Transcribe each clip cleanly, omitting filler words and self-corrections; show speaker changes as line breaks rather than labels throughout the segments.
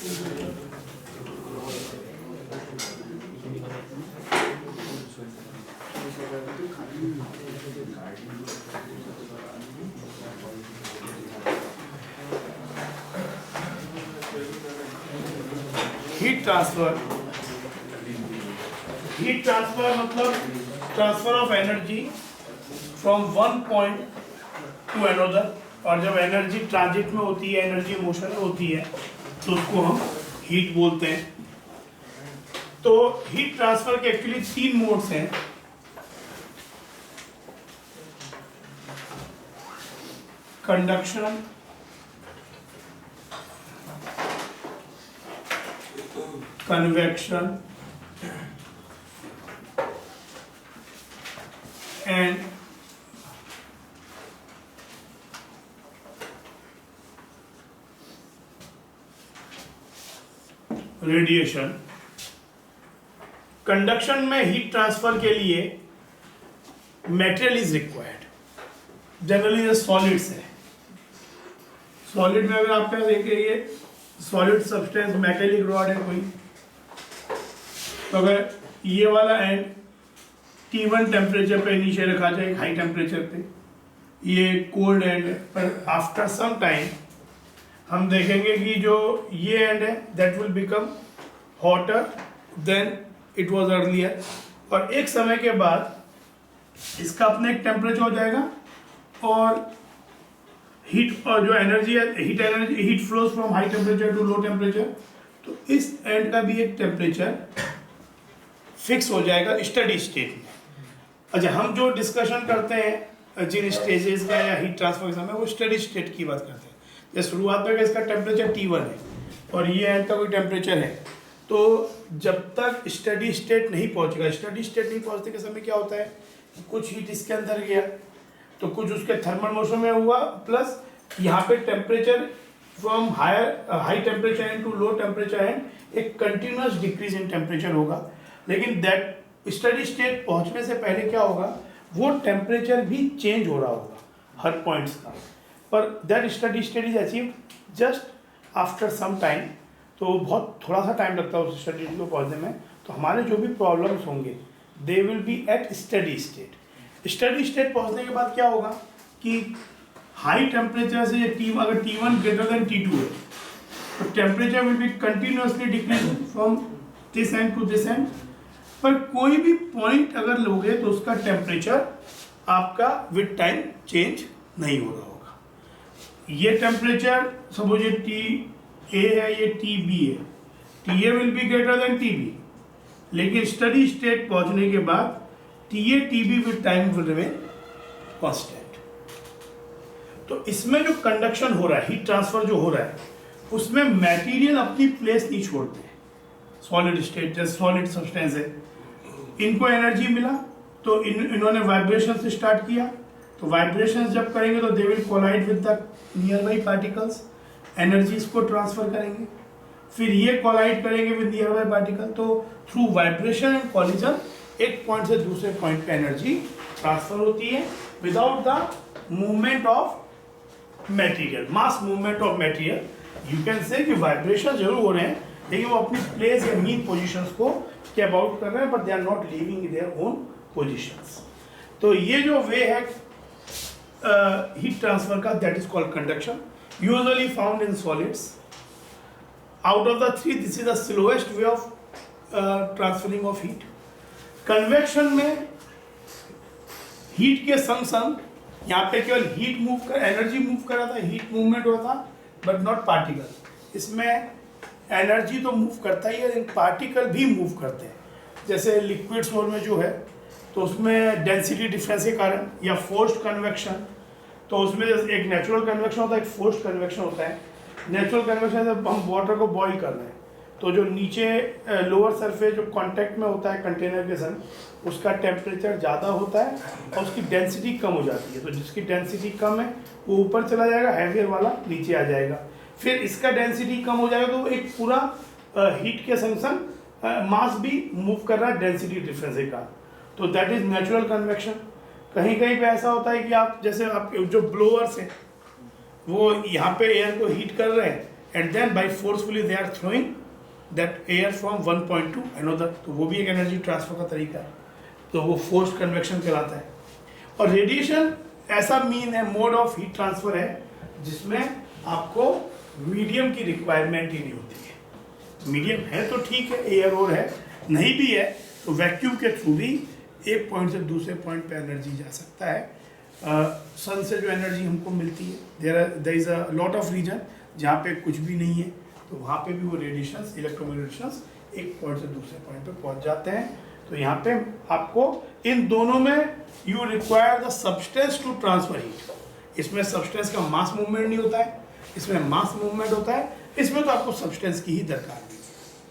Heat transfer मतलब transfer of energy from one point to another, और जब energy transit में होती है, एनर्जी मोशन में होती है, तो उसको हम हीट बोलते हैं। तो हीट ट्रांसफर के एक्चुअली 3 मोड्स हैं। Conduction, convection and radiation. Conduction में हीट ट्रांसफर के लिए मेटेरियल इज रिक्वायर्ड। जनरली ये सॉलिड्स है। सॉलिड में अगर आप क्या देखिए, सॉलिड सब्सटेंस मेटेलिक रॉड है कोई, तो अगर ये वाला एंड T1 टेम्परेचर पे नीचे रखा जाए, हाई टेम्परेचर पे, ये कोल्ड एंड है, पर आफ्टर सम टाइम हम देखेंगे कि जो ये एंड है that will become hotter then it was earlier, और एक समय के बाद इसका अपने एक टेम्परेचर हो जाएगा, और हीट और जो एनर्जी है, heat flows from high temperature to low temperature, तो इस एंड का भी एक टेम्परेचर फिक्स हो जाएगा स्टडी स्टेट में। अच्छा, हम जो डिस्कशन करते हैं जिन स्टेजेस का या हीट ट्रांसफर के समय, वो स्टडी स्टेट की बात करते हैं। जैसे शुरुआत में इसका टेम्परेचर T1 है और ये एंड का कोई टेम्परेचर है, तो जब तक स्टडी स्टेट नहीं पहुंचेगा, स्टडी स्टेट नहीं पहुंचने के समय क्या होता है कि कुछ हीट इसके अंदर गया, तो कुछ उसके थर्मल मोशन में हुआ, प्लस यहाँ पे temperature from high temperature end to low temperature end एक कंटिन्यूस डिक्रीज इन टेम्परेचर होगा। लेकिन दैट स्टडी स्टेट पहुंचने से पहले क्या होगा, वो टेम्परेचर भी चेंज हो रहा होगा हर पॉइंट्स का, पर that steady state is achieve just after some time. तो बहुत थोड़ा सा टाइम लगता है उस स्टडी को पहुंचने में। तो हमारे जो भी प्रॉब्लम्स होंगे they will be at steady state. Steady state पहुंचने के बाद क्या होगा कि हाई टेम्परेचर से अगर T1 ग्रेटर देन T2 है, तो temperature will be continuously decreasing from this end to this end, पर कोई भी पॉइंट अगर लोगे तो उसका टेम्परेचर आपका विद टाइम चेंज नहीं हो रहा होगा। ये टेम्परेचर सपोज ये TA है, ये TB है, TA will be greater than TB, लेकिन स्टडी स्टेट पहुंचने के बाद TA TB with time will remain constant. तो इसमें जो कंडक्शन हो रहा है, हीट ट्रांसफर जो हो रहा है, उसमें मटेरियल अपनी प्लेस नहीं छोड़ते। सॉलिड स्टेट जैसे सॉलिड सब्सटेंस है, इनको एनर्जी मिला तो इन्होंने वाइब्रेशन से स्टार्ट किया, तो वाइब्रेशन जब करेंगे तो they will collide with the nearby particles, energies को ट्रांसफर करेंगे, फिर ये कोलाइड करेंगे विद नियर बाई पार्टिकल। तो थ्रू वाइब्रेशन एंड कॉलिजन एक पॉइंट से दूसरे पॉइंट पे एनर्जी ट्रांसफर होती है without the movement of material, mass movement of material. You can say कि वाइब्रेशन जरूर हो रहे हैं, लेकिन वो अपनी प्लेस या मीन पोजीशंस को क्या अबाउट कर रहे हैं, but they are not living their own positions. तो ये जो वे है हीट ट्रांसफर का, that is called conduction, usually found in solids. Out of the 3 this is the slowest way of transferring of heat. Convection में heat के संग संग यहाँ पे केवल हीट मूव कर, एनर्जी मूव कर रहा था, हीट मूवमेंट हो रहा था, बट नॉट पार्टिकल। इसमें एनर्जी तो मूव करता ही है, लेकिन पार्टिकल भी मूव करते हैं। जैसे लिक्विड सोल में जो है, तो उसमें डेंसिटी डिफरेंस के कारण, या फोर्स्ड कन्वेक्शन, तो उसमें एक नेचुरल कन्वेक्शन होता है, एक फोर्स्ड कन्वेक्शन होता है। नेचुरल कन्वेक्शन जब हम वाटर को बॉईल कर रहे हैं, तो जो नीचे लोअर सरफेस जो कांटेक्ट में होता है कंटेनर के संग, उसका टेम्परेचर ज़्यादा होता है और उसकी डेंसिटी कम हो जाती है। तो जिसकी डेंसिटी कम है वो ऊपर चला जाएगा, हैवियर वाला नीचे आ जाएगा। फिर इसका डेंसिटी कम हो जाएगा तो एक पूरा हीट के संग संग मास भी मूव कर रहा है डेंसिटी डिफरेंस के कारण। तो दैट इज नेचुरल कन्वेक्शन। कहीं कहीं पे ऐसा होता है कि आप जैसे आप जो ब्लोअर्स हैं वो यहाँ पे एयर को हीट कर रहे हैं, and then by forcefully they are throwing that air from one point to another, तो वो भी एक एनर्जी ट्रांसफर का तरीका है, तो वो फोर्स्ड कन्वेक्शन कहलाता है। और रेडिएशन ऐसा मीन है, मोड ऑफ हीट ट्रांसफर है जिसमें आपको मीडियम की रिक्वायरमेंट ही नहीं होती है। मीडियम है तो ठीक है, एयर और है, नहीं भी है तो वैक्यूम के थ्रू भी एक पॉइंट से दूसरे पॉइंट पे एनर्जी जा सकता है। सन से जो एनर्जी हमको मिलती है, there is a lot of reason जहाँ पे कुछ भी नहीं है, तो वहाँ पे भी वो रेडिएशंस, इलेक्ट्रोमैग्नेटिक एक पॉइंट से दूसरे पॉइंट पे पहुँच जाते हैं। तो यहाँ पे आपको इन दोनों में you require the substance to transfer heat. इसमें सब्सटेंस का मास मूवमेंट नहीं होता है, इसमें मास मूवमेंट होता है। इसमें तो आपको सब्सटेंस की ही दरकार नहीं,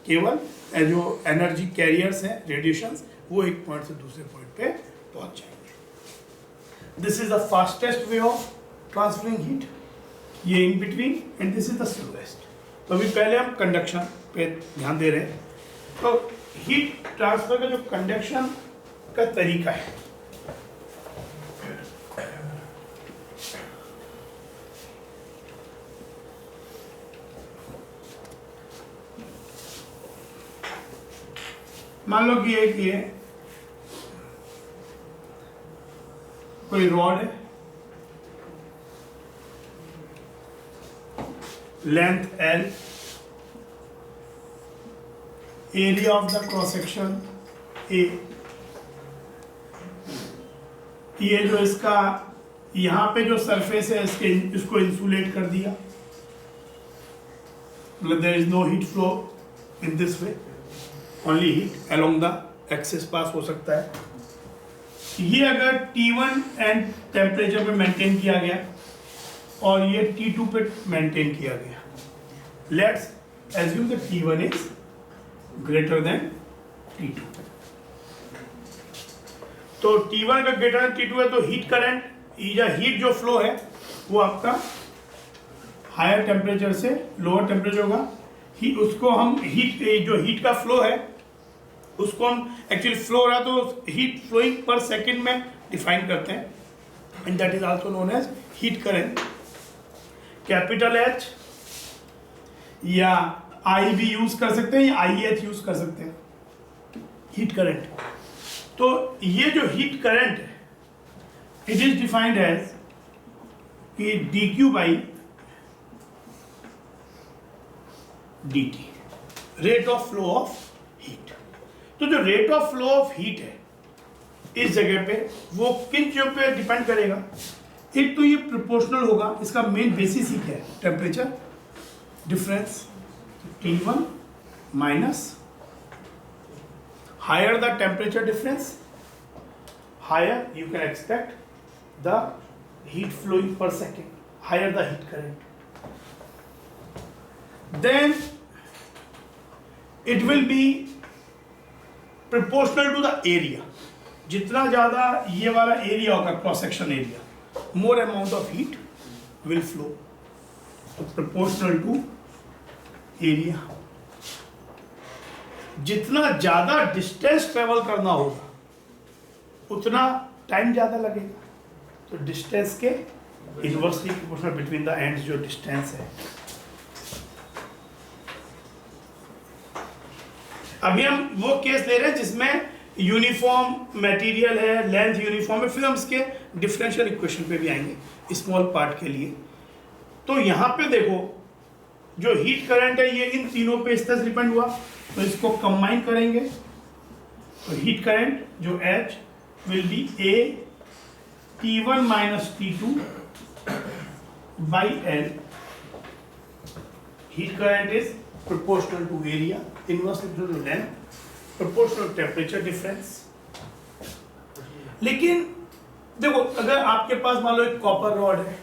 केवल जो एनर्जी कैरियर्स हैं रेडिएशंस, वो एक पॉइंट से दूसरे पॉइंट पे पहुंच जाएंगे। This is the fastest way of transferring heat, ये in between, and this is the slowest. तो अभी पहले हम कंडक्शन पे ध्यान दे रहे हैं। तो हीट ट्रांसफर का जो कंडक्शन का तरीका है, मान लो कि एक ये कोई रॉड है, length L, area of the cross section A, ये जो इसका यहाँ पे जो सरफेस है इसको इंसुलेट कर दिया, मतलब there is no heat flow in this way, only heat along the axis pass हो सकता है। ये अगर T1 एंड टेम्परेचर पे मेंटेन किया गया और ये T2 पे मेंटेन किया गया, let's assume that T1 is greater than T2। तो T1 का ग्रेटर देन T2 है, तो हीट करंट या हीट जो फ्लो है वो आपका हायर टेम्परेचर से लोअर टेम्परेचर होगा। उसको हम हीट, जो हीट का फ्लो है उसको हम एक्चुअली फ्लो हो रहा तो हीट फ्लोइंग पर सेकंड में डिफाइन करते हैं, and that is also known as heat current. Capital H या I भी यूज कर सकते हैं या IH यूज कर सकते हैं, हीट करंट। तो ये जो हीट करंट है, it is defined as dq by dt, rate of flow of heat. तो जो rate of flow of heat है इस जगह पे, वो किन चीजों पे डिपेंड करेगा। एक तो ये प्रोपोर्शनल होगा, इसका मेन बेसिस ही क्या है, temperature difference, T1 minus higher the temperature difference, higher you can expect the heat flowing per second, higher the heat current, then it will be proportional to the area। जितना ज्यादा ये वाला area होगा, cross section area, more amount of heat will flow, proportional to area। जितना ज्यादा distance travel करना होगा उतना टाइम ज्यादा लगेगा, तो डिस्टेंस के inversely proportional between the ends जो डिस्टेंस है। अभी हम वो केस ले रहे हैं जिसमें यूनिफॉर्म मटेरियल है, लेंथ यूनिफॉर्म है, फिर हम इसके डिफरेंशियल इक्वेशन पे भी आएंगे स्मॉल पार्ट के लिए। तो यहाँ पे देखो जो हीट करंट है ये इन तीनों पे इस तरह से डिपेंड हुआ, तो इसको कंबाइन करेंगे तो हीट करंट जो H will be A T1 minus T2 by L। Heat current is proportional to area, inversely proportional to length, proportional to temperature difference। लेकिन देखो अगर आपके पास मान लो एक कॉपर रॉड है,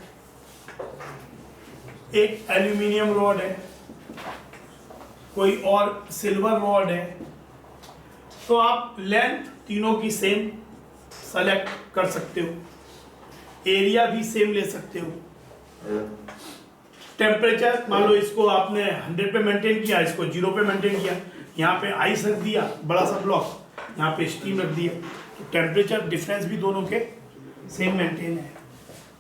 एक एल्यूमिनियम रॉड है, कोई और सिल्वर रॉड है, तो आप लेंथ तीनों की सेम सेलेक्ट कर सकते हो, एरिया भी सेम ले सकते हो। टेम्परेचर मान लो इसको आपने 100 पे मेंटेन किया, इसको 0 पे मेंटेन किया, यहाँ पे आइस रख दिया बड़ा सा ब्लॉक, यहाँ पे स्टीम रख दिया, तो टेम्परेचर डिफरेंस भी दोनों के सेम मेंटेन है।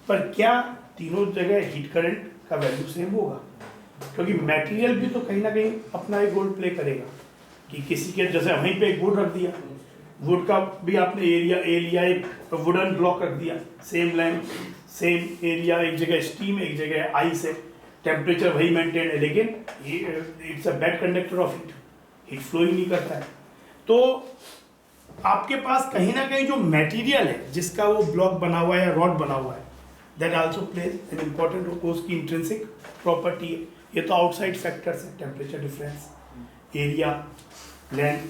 पर क्या तीनों जगह हीट करंट का वैल्यू सेम होगा? क्योंकि मटेरियल भी तो कहीं ना कहीं अपना एक रोल प्ले करेगा कि किसी के, जैसे वहीं पे एक वुड रख दिया, वुड का भी आपने एरिया लिया, एक वुडन ब्लॉक रख दिया, सेम लेंथ सेम एरिया, एक जगह स्टीम एक जगह आइस है, टेम्परेचर वही मेंटेन है, लेकिन it's a bad conductor of heat, heat flow ही नहीं करता है। तो आपके पास कहीं ना कहीं जो मटेरियल है जिसका वो ब्लॉक बना हुआ है या रॉड बना हुआ है, that also plays an important role, उसकी इंट्रिंसिक प्रॉपर्टी है। ये तो आउटसाइड फैक्टर्स है, टेम्परेचर डिफरेंस, एरिया, लेंथ।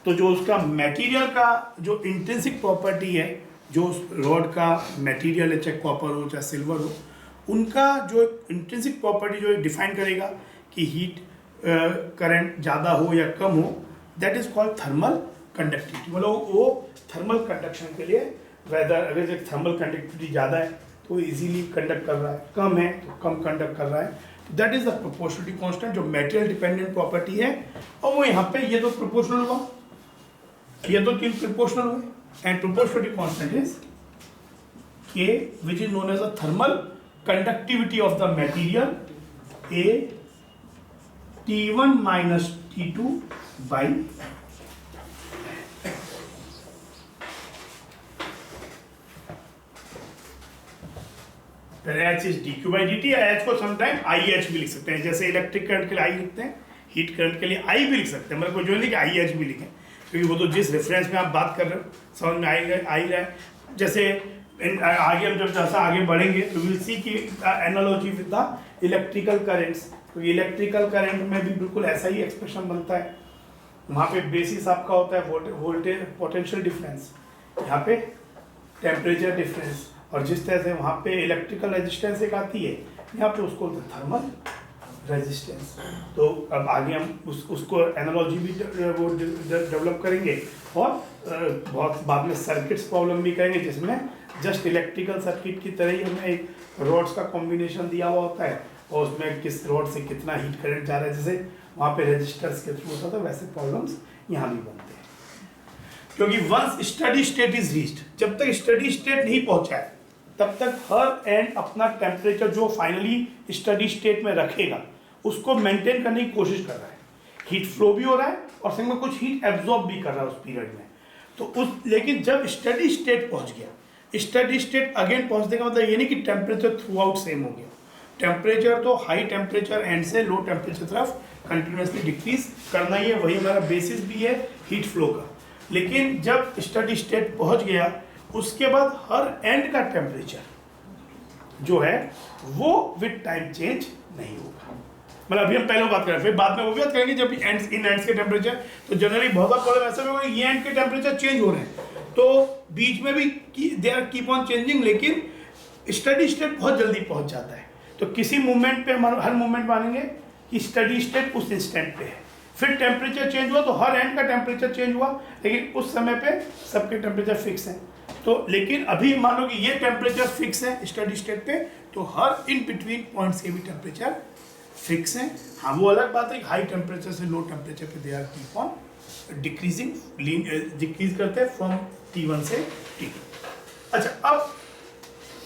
तो जो उसका मटेरियल का जो इंट्रिंसिक प्रॉपर्टी है, जो रॉड का मटेरियल है, चाहे कॉपर हो चाहे सिल्वर हो, उनका जो इंट्रिंसिक प्रॉपर्टी जो डिफाइन करेगा कि हीट करंट ज़्यादा हो या कम हो, that is called thermal conductivity. मतलब वो थर्मल कंडक्शन के लिए, वेदर अगर एक थर्मल कंडक्टिविटी ज़्यादा है तो इजीली कंडक्ट कर रहा है, कम है तो कम कंडक्ट कर रहा है, that is the proportionality constant जो मटेरियल डिपेंडेंट प्रॉपर्टी है। और वो यहाँ पे ये तो प्रोपोर्शनल हुआ, ये तो तीन प्रोपोर्शनल हुए, and proportionality constant is K which is known as the thermal conductivity of the material A T1 minus T2 by H is dq by dt, या H को समटाइम IH भी लिख सकते हैं, जैसे इलेक्ट्रिक करंट के लिए I लिखते हैं, हीट करंट के लिए I भी लिख सकते हैं, मतलब कोई जो नहीं कि IH भी लिखें, क्योंकि वो तो जिस रेफरेंस में आप बात कर रहे हो समझ में आ ही रहा है। जैसे आगे हम जब जैसा आगे बढ़ेंगे तो विल सी की analogy with the electrical currents, क्योंकि इलेक्ट्रिकल करंट में भी बिल्कुल ऐसा ही एक्सप्रेशन बनता है। वहाँ पे बेसिस आपका होता है वोल्टेज पोटेंशियल डिफरेंस, यहाँ पे टेम्परेचर डिफरेंस, और जिस तरह से वहाँ पे इलेक्ट्रिकल रेजिस्टेंस एक आती है, यहाँ पे उसको बोलते हैं थर्मल रेजिस्टेंस। तो अब आगे हम उसको एनालॉजी भी वो डेवलप करेंगे, और बहुत बाद में सर्किट्स प्रॉब्लम भी करेंगे, जिसमें जस्ट इलेक्ट्रिकल सर्किट की तरह ही हमें एक रॉड्स का कॉम्बिनेशन दिया हुआ होता है, और उसमें किस रॉड से कितना हीट करंट जा रहा है, जैसे वहाँ पे रेजिस्टर्स के थ्रू होता था, वैसे प्रॉब्लम्स यहाँ भी बनते हैं। क्योंकि once steady state is reached, जब तक स्टडी स्टेट नहीं पहुँचा है तब तक हर एंड अपना टेम्परेचर जो फाइनली स्टडी स्टेट में रखेगा उसको मेंटेन करने की कोशिश कर रहा है। हीट फ्लो भी हो रहा है और संग में कुछ हीट एब्जॉर्ब भी कर रहा है उस पीरियड में। तो उस, लेकिन जब स्टडी स्टेट पहुंच गया, स्टडी स्टेट अगेन पहुंचने का मतलब ये नहीं कि टेम्परेचर थ्रू आउट सेम हो गया। टेम्परेचर तो हाई टेम्परेचर एंड से लो टेम्परेचर तरफ कंटिन्यूसली डिक्रीज करना ही है, वही हमारा बेसिस भी है हीट फ्लो का। लेकिन जब स्टडी स्टेट पहुंच गया उसके बाद हर एंड का टेम्परेचर जो है वो विद टाइम चेंज नहीं होगा। मतलब अभी हम पहले बात करें, फिर बाद में वो भी बात करेंगे जब एंड्स इन एंड्स के टेम्परेचर, तो जनरली बहुत प्रॉब्लम ऐसा भी होगा ये एंड के टेम्परेचर चेंज हो रहे हैं तो बीच में भी they are keep on changing, लेकिन स्टडी स्टेट बहुत जल्दी पहुंच जाता है। तो किसी मूवमेंट पे हर मूवमेंट मानेंगे कि स्टडी स्टेट उस इंस्टेंट पे है, फिर टेम्परेचर चेंज हुआ तो हर एंड का टेम्परेचर चेंज हुआ, लेकिन उस समय पे सबके टेम्परेचर फिक्स हैं। तो लेकिन अभी मान लो कि ये टेम्परेचर फिक्स है स्टडी स्टेट पे, तो हर इन बिटवीन पॉइंट्स के भी टेम्परेचर फिक्स है। हाँ वो अलग बात है, हाई टेम्परेचर से लो टेम्परेचर पे they are keep on decreasing, decrease करते हैं फ्रॉम T1 से T2। अच्छा, अब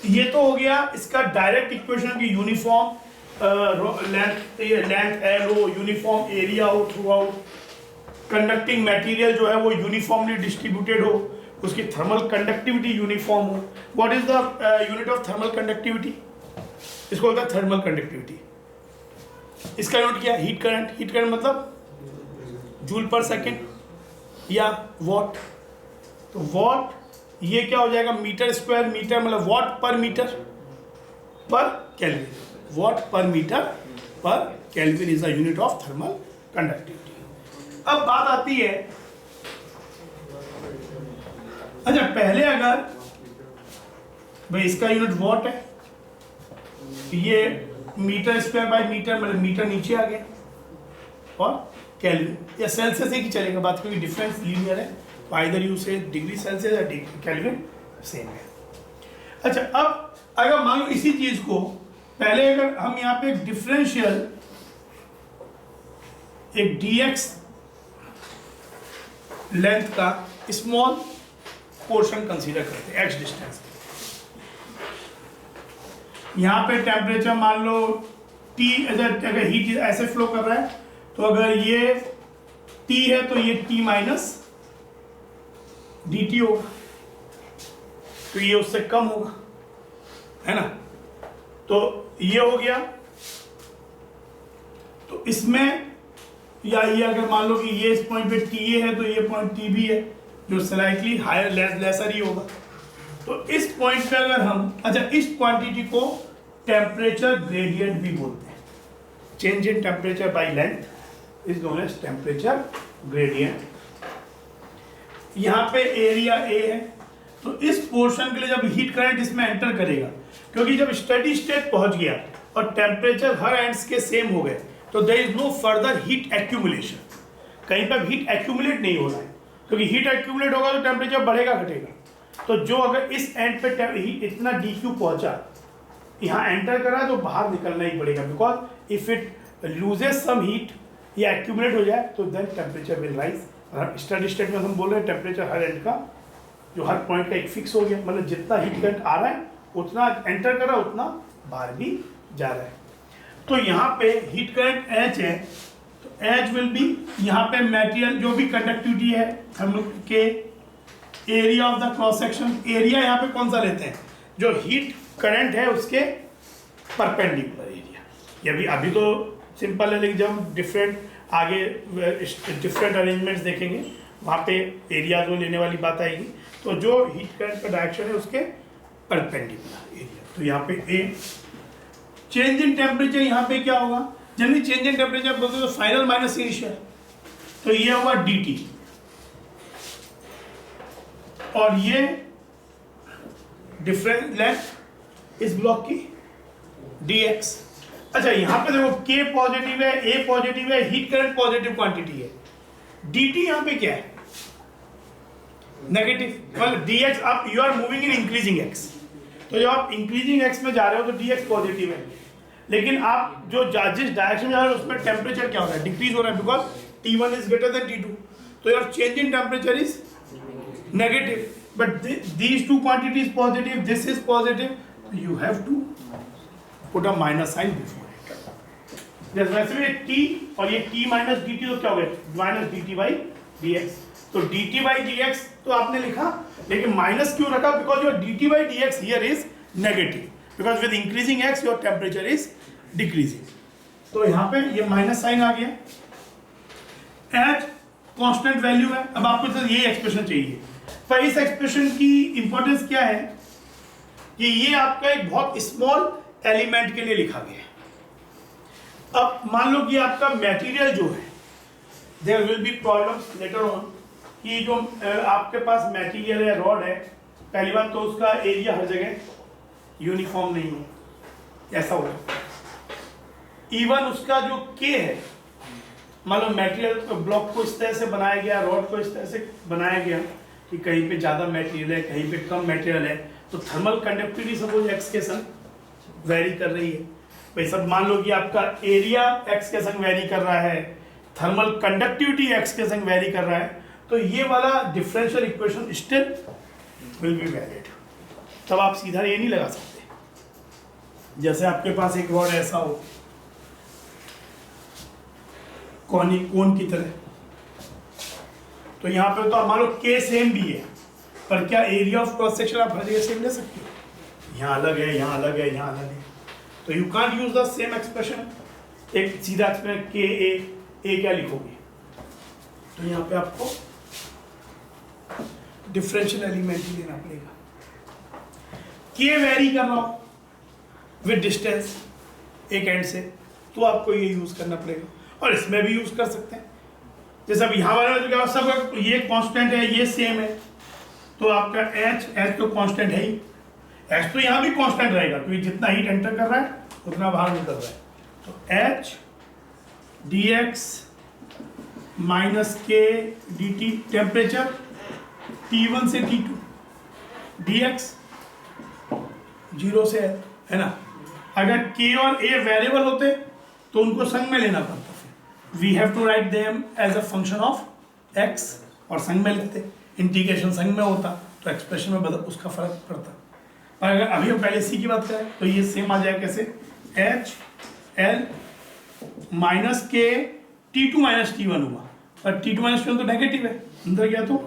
ये तो हो गया इसका डायरेक्ट इक्वेशन की यूनिफॉर्म लेंथ एल हो, यूनिफॉर्म एरिया हो थ्रू आउट, कंडक्टिंग मटेरियल जो है वो यूनिफॉर्मली डिस्ट्रीब्यूटेड हो, उसकी थर्मल कंडक्टिविटी यूनिफॉर्म हो। What is the unit of thermal conductivity? इसको होता है थर्मल कंडक्टिविटी। इसका यूनिट क्या है? Heat current. हीट करंट मतलब जूल पर सेकेंड या वॉट। तो वॉट ये क्या हो जाएगा? मीटर स्क्वायर मीटर, मतलब what per metre per kelvin. What per metre per kelvin is the unit of thermal conductivity. अब बात आती है, अच्छा पहले अगर भाई इसका यूनिट वॉट है, ये मीटर स्क्वायर बाय मीटर, मतलब मीटर नीचे आ गया, और केल्विन या सेल्सियस ही चलेगा बात, क्योंकि डिफरेंस लीनियर है, तो आइदर यू से डिग्री सेल्सियस या डिग्री केल्विन सेम है। अच्छा, अब अगर मान लो इसी चीज को पहले अगर हम यहाँ पे एक डिफरेंशियल एक dx लेंथ का स्मॉल पोर्शन कंसीडर करते हैं, x डिस्टेंस। यहाँ पे टेम्परेचर मान लो T अगर हीट ऐसे फ्लो कर रहा है तो अगर ये T है तो ये T माइनस dt होगा, तो ये उससे कम होगा, है ना। तो ये हो गया। तो इसमें या ये अगर मान लो कि ये इस पॉइंट पे TA है तो ये पॉइंट TB है, जो स्लाइटली हायर लेसर ही होगा। तो इस पॉइंट पे अगर हम, अच्छा, इस क्वांटिटी को टेम्परेचर ग्रेडियंट भी बोलते हैं। Change in temperature by length is known as temperature gradient. यहाँ पे एरिया A है, तो इस पोर्शन के लिए जब हीट करंट इसमें एंटर करेगा, क्योंकि जब स्टेडी स्टेट पहुंच गया और टेम्परेचर हर एंड्स के सेम हो गए, तो there is no further heat accumulation, कहीं पर हीट एक्यूमुलेट नहीं हो रहा है, क्योंकि हीट एक्यूमुलेट होगा तो टेम्परेचर बढ़ेगा घटेगा। तो जो अगर इस एंड पे इतना DQ पहुंचा, यहाँ एंटर करा तो बाहर निकलना ही पड़ेगा, because if it loses some heat या एक्यूमुलेट हो जाए तो then temperature will rise. Steady state में हम बोल रहे हैं टेम्परेचर हर एंड का, जो हर पॉइंट का एक फिक्स हो गया, मतलब जितना हीट करंट आ रहा है उतना एंटर कर रहा है, उतना बाहर भी जा रहा है। तो यहाँ पे हीट करंट H है, तो H विल बी, यहाँ पे मटेरियल जो भी कंडक्टिविटी है हम लोग के area of the cross section, area यहाँ पे कौन सा लेते हैं, जो हीट करंट है उसके परपेंडिकुलर एरिया। ये भी अभी तो सिंपल है, लेकिन जब डिफरेंट आगे डिफरेंट अरेंजमेंट्स देखेंगे वहाँ पे एरिया जो लेने वाली बात आएगी। तो जो हीट करंट का डायरेक्शन है उसके परपेंडिकुलर एरिया। तो यहाँ पे A, चेंज इन टेम्परेचर यहाँ पे क्या होगा, जनरली चेंज इन टेम्परेचर बोलते हैं तो फाइनल माइनस इनिशियल, तो ये होगा DT, और ये डिफरेंट लेंथ इस ब्लॉक की dx। अच्छा, यहाँ पे देखो K पॉजिटिव है, A पॉजिटिव है, हीट करंट पॉजिटिव क्वांटिटी है, dt यहाँ पे क्या है, नेगेटिव, मतलब dx आप you are moving in increasing x, तो जब आप इंक्रीजिंग x में जा रहे हो तो dx पॉजिटिव है, लेकिन आप जो जिस डायरेक्शन में जा रहे हो उसमें टेम्परेचर क्या हो रहा है, डिक्रीज हो रहा है, because T1 is greater than T2, तो your change in temperature is negative, but these two quantities positive, this is positive, you have to put a minus sign before it. वैसे भी T और ये T minus dt, तो क्या हो गया, minus dt by dx। तो dt by dx तो आपने लिखा, लेकिन माइनस क्यों रखा, because your dt by dx here is negative, because with increasing x your temperature is decreasing. तो यहाँ पे ये माइनस साइन आ गया। H कांस्टेंट वैल्यू है, अब आपको तो ये एक्सप्रेशन चाहिए, पर इस एक्सप्रेशन की इंपॉर्टेंस क्या है कि ये आपका एक बहुत स्मॉल एलिमेंट के लिए लिखा गया है। अब मान लो कि आपका मटेरियल जो है, there will be problems later on, कि जो आपके पास मटेरियल है, रॉड है, पहली बात तो उसका एरिया हर जगह यूनिफॉर्म नहीं है, ऐसा होगा। इवन उसका जो K है, मान लो मटेरियल ब्लॉक को इस तरह से बनाया गया, रॉड को इस तरह से बनाया गया कि कहीं पे ज़्यादा मटेरियल है, कहीं पे कम मटेरियल है, तो थर्मल कंडक्टिविटी सपोज x के संग वेरी कर रही है। भाई सब मान लो कि आपका एरिया x के संग वेरी कर रहा है, थर्मल कंडक्टिविटी x के संग वेरी कर रहा है, तो ये वाला differential equation still will be valid. तब आप सीधा ये नहीं लगा सकते। जैसे आपके पास एक रॉड ऐसा हो, कोन की तरह, तो यहाँ पे तो मान लो K सेम भी है, पर क्या एरिया ऑफ क्रॉस सेक्शन आप हर जगह सेम ले सकते हो, यहाँ अलग है, यहाँ अलग है, यहाँ अलग है, तो you can't use the same expression. एक सीधा एक्सप्रेशन KA क्या लिखोगे, तो यहाँ पे आपको डिफरेंशियल एलिमेंट ही लेना पड़ेगा। K वेरी कर रहा हो विद डिस्टेंस एक एंड से, तो आपको ये यूज करना पड़ेगा, और इसमें भी यूज कर सकते हैं। जैसे अब यहाँ वाला जो क्या सब ये कांस्टेंट है, ये सेम है, तो आपका H तो कांस्टेंट है ही, H तो यहाँ भी कांस्टेंट रहेगा, क्योंकि जितना हीट एंटर कर रहा है उतना बाहर निकल रहा है। तो H dx minus K dt, temperature T1 से T2, dx 0 से है ना। अगर K और A वेरिएबल होते तो उनको संग में लेना पड़ता, we have to write them as a function of x, और संग में लेते, इंटीग्रेशन संग में होता तो एक्सप्रेशन में बदल उसका फर्क पड़ता। और अगर अभी हम पहले C की बात करें तो ये सेम आ जाए कैसे, H एल माइनस के T2 माइनस T1 हुआ, और T2 माइनस T1 तो नेगेटिव है, अंदर गया तो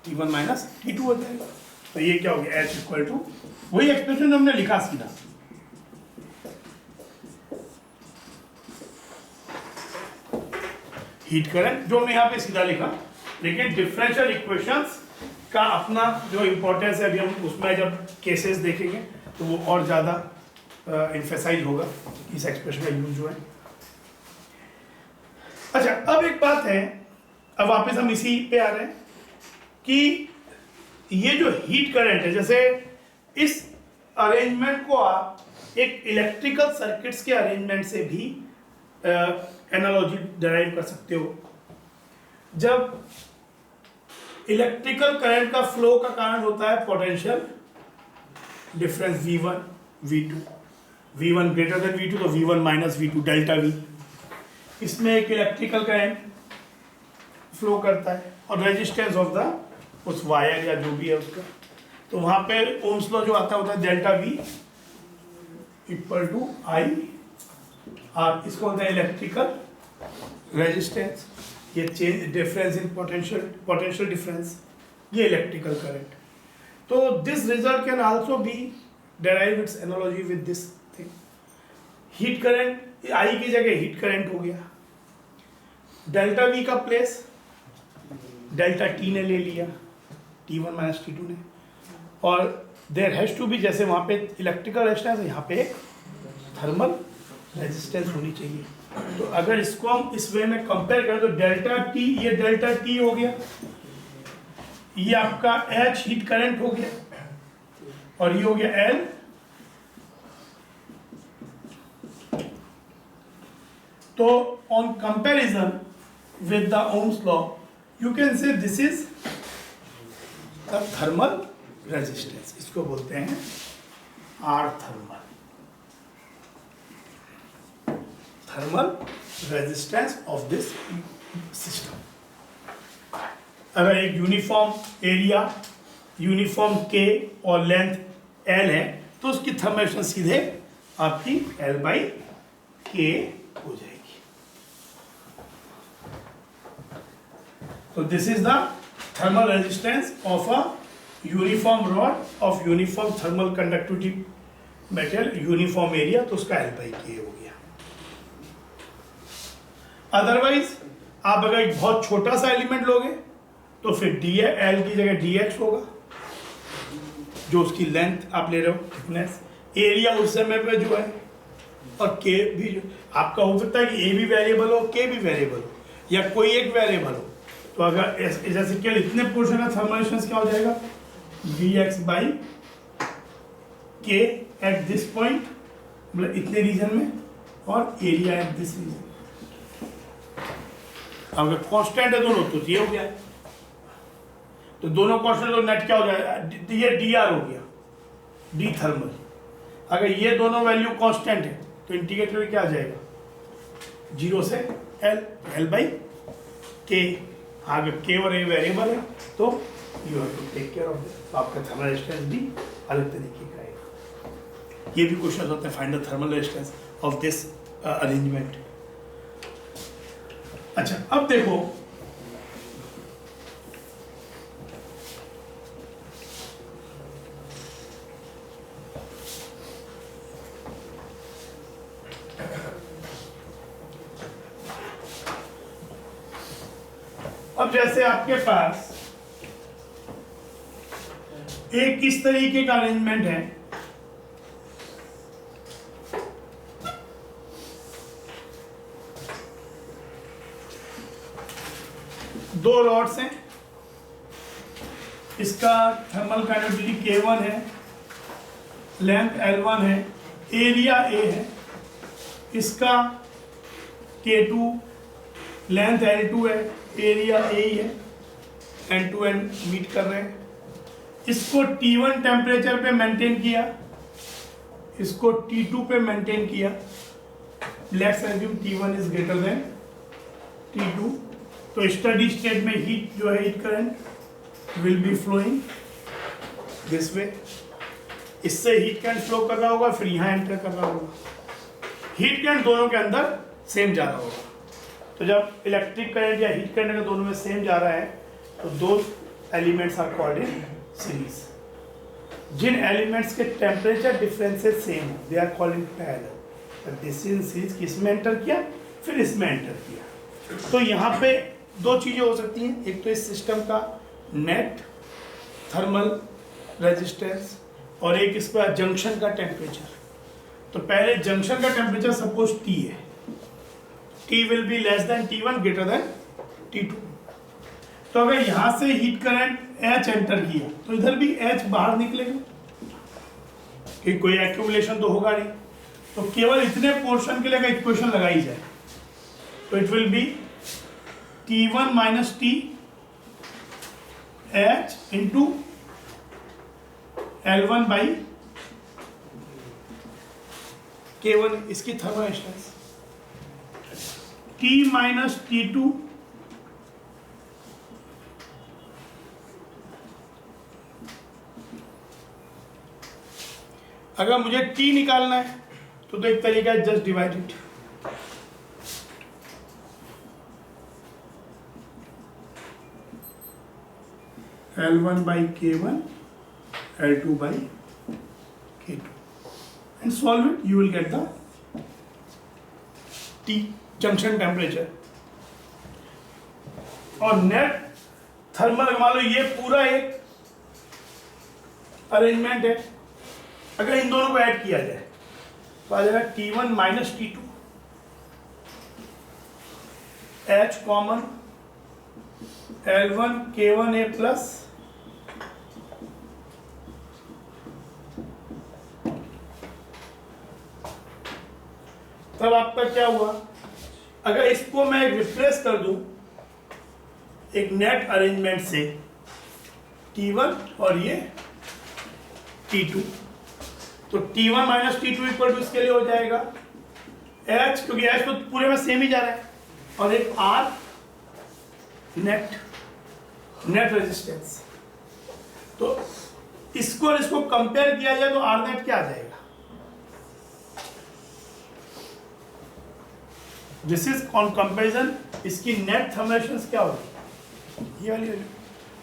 T1 माइनस T2 हो जाएगा। तो ये क्या हो गया, H इक्वल टू वही एक्सप्रेशन हमने लिखा सीधा, हीट करंट जो हमने यहाँ पे सीधा लिखा, लेकिन डिफरेंशियल इक्वेशंस का अपना जो इम्पोर्टेंस है, अभी हम उसमें जब केसेस देखेंगे तो वो और ज़्यादा इन्फेसाइज होगा इस एक्सप्रेशन का यूज जो है। अच्छा, अब एक बात है, अब वापस हम इसी पे आ रहे हैं कि ये जो हीट करंट है, जैसे इस अरेंजमेंट को आप एक इलेक्ट्रिकल सर्किट्स के अरेंजमेंट से भी एनालॉजी डिराइव कर सकते हो। जब इलेक्ट्रिकल करंट का फ्लो का कारण होता है potential difference V1 V2, V1 greater than V2 तो V1 minus V2 delta V, इसमें एक इलेक्ट्रिकल करंट फ्लो करता है और रेजिस्टेंस ऑफ द उस वायर या जो भी है उसका, तो वहां पे ओम्स लॉ जो आता होता है delta V equal to I R, इसको होता है इलेक्ट्रिकल रेजिस्टेंस, ये change difference in potential difference, ये इलेक्ट्रिकल करंट। तो this result can also be derive its analogy with this thing. Heat current I की जगह हीट करंट हो गया, डेल्टा वी का प्लेस डेल्टा टी ने ले लिया, T1 माइनस T2 ने, और देयर हैज टू बी, जैसे वहाँ पे इलेक्ट्रिकल रेजिस्टेंस है, यहाँ पे थर्मल रेजिस्टेंस होनी चाहिए। तो अगर इसको हम इस वे में कंपेयर करें तो डेल्टा टी, ये डेल्टा टी हो गया, ये आपका H हीट करंट हो गया, और ये हो गया L। तो on comparison with the Ohm's law you can say this is the thermal resistance, इसको बोलते हैं R thermal, thermal resistance of this system. अगर एक यूनिफॉर्म एरिया, यूनिफॉर्म के और लेंथ L है तो उसकी थर्मल रेजिस्टेंस सीधे आपकी L बाई के हो जाएगी। तो this is the thermal resistance of a uniform rod of uniform thermal conductivity material, uniform area, तो उसका L बाई के हो गया। अदरवाइज आप अगर एक बहुत छोटा सा एलिमेंट लोगे तो फिर डी एल की जगह dx होगा, जो उसकी लेंथ आप ले रहे हो, थिकनेस, एरिया उस समय पे जो है, और के भी जो आपका हो सकता है कि ए भी वेरिएबल हो, के भी वेरिएबल हो, या कोई एक वेरिएबल हो। तो अगर जैसे केवल इतने पोर्शन का थर्मल रेजिस्टेंस क्या हो जाएगा, dx बाई के एट दिस पॉइंट, मतलब इतने रीजन में, और एरिया एट दिस रीजन। अगर कांस्टेंट है दोनों तो ये हो गया, तो दोनों कांस्टेंट तो नेट क्या हो जाएगा, ये dr हो गया, डी थर्मल। अगर ये दोनों वैल्यू कांस्टेंट है तो इंटीग्रेटर में क्या आ जाएगा, 0 से L बाई के। अगर के और ए वेरिएबल है तो you have to take care of this, तो आपका थर्मल रेजिस्टेंस भी अलग तरीके का है। ये भी क्वेश्चन होता है, find the thermal resistance of this arrangement. अच्छा, अब देखो अब जैसे आपके पास एक इस तरीके का अरेंजमेंट है, दो रॉड्स हैं, इसका थर्मल कंडक्टिविटी K1 है, लेंथ L1 है, एरिया A है, इसका K2, लेंथ L2 है, एरिया A ही है, एंड टू एंड मीट कर रहे हैं। इसको T1 टेम्परेचर पे मेंटेन किया, इसको T2 पे मेंटेन किया। Let's assume T1 is greater than T2, तो स्टडी स्टेट में हीट जो है, heat current will be flowing this way. इससे हीट करंट फ्लो कर रहा होगा, फिर यहाँ एंटर कर रहा होगा, हीट करंट दोनों के अंदर सेम जा रहा होगा। तो जब इलेक्ट्रिक करंट या हीट करंट दोनों में सेम जा रहा है तो दो elements are called in series. जिन एलिमेंट्स के टेम्परेचर डिफरेंसेस सेम हो they are called in parallel. This in series किसमें एंटर किया, फिर इसमें एंटर किया। तो यहाँ पे दो चीजें हो सकती हैं, एक तो इस सिस्टम का नेट थर्मल रेजिस्टेंस और एक इसका जंक्शन का टेम्परेचर। तो पहले जंक्शन का टेम्परेचर सपोज T है, T will be less than T1 greater than T2। तो अगर यहां से हीट करंट H एंटर किया तो इधर भी H बाहर निकलेगा, कि कोई एक्यूमुलेशन तो होगा नहीं। तो केवल इतने पोर्शन के लिए अगर इक्वेशन लगाई जाए तो it will be T1 minus T H into L1 by K1, इसकी thermal resistance, T minus T2 अगर मुझे T निकालना है तो एक तरीका है just divide it. L1 by K1, L2 by K2 and solve it, you will get the T junction temperature। और नेट थर्मल मान लो ये पूरा एक अरेंजमेंट है, अगर इन दोनों को ऐड किया जाए तो आ जाएगा T1 minus T2, H common, L1 K1A plus तब आपका क्या हुआ, अगर इसको मैं रिप्लेस कर दूं एक नेट अरेंजमेंट से T1 और ये T2, तो T1 minus T2 equal to इसके लिए हो जाएगा H, क्योंकि H तो पूरे में सेम ही जा रहा है, और एक R नेट रेजिस्टेंस। तो इसको और इसको कंपेयर किया जाए तो R नेट क्या आ जाएगा, दिस इज ऑन कंपेरिजन, इसकी नेट थर्मल रेजिस्टेंस क्या होगी, ये वाली।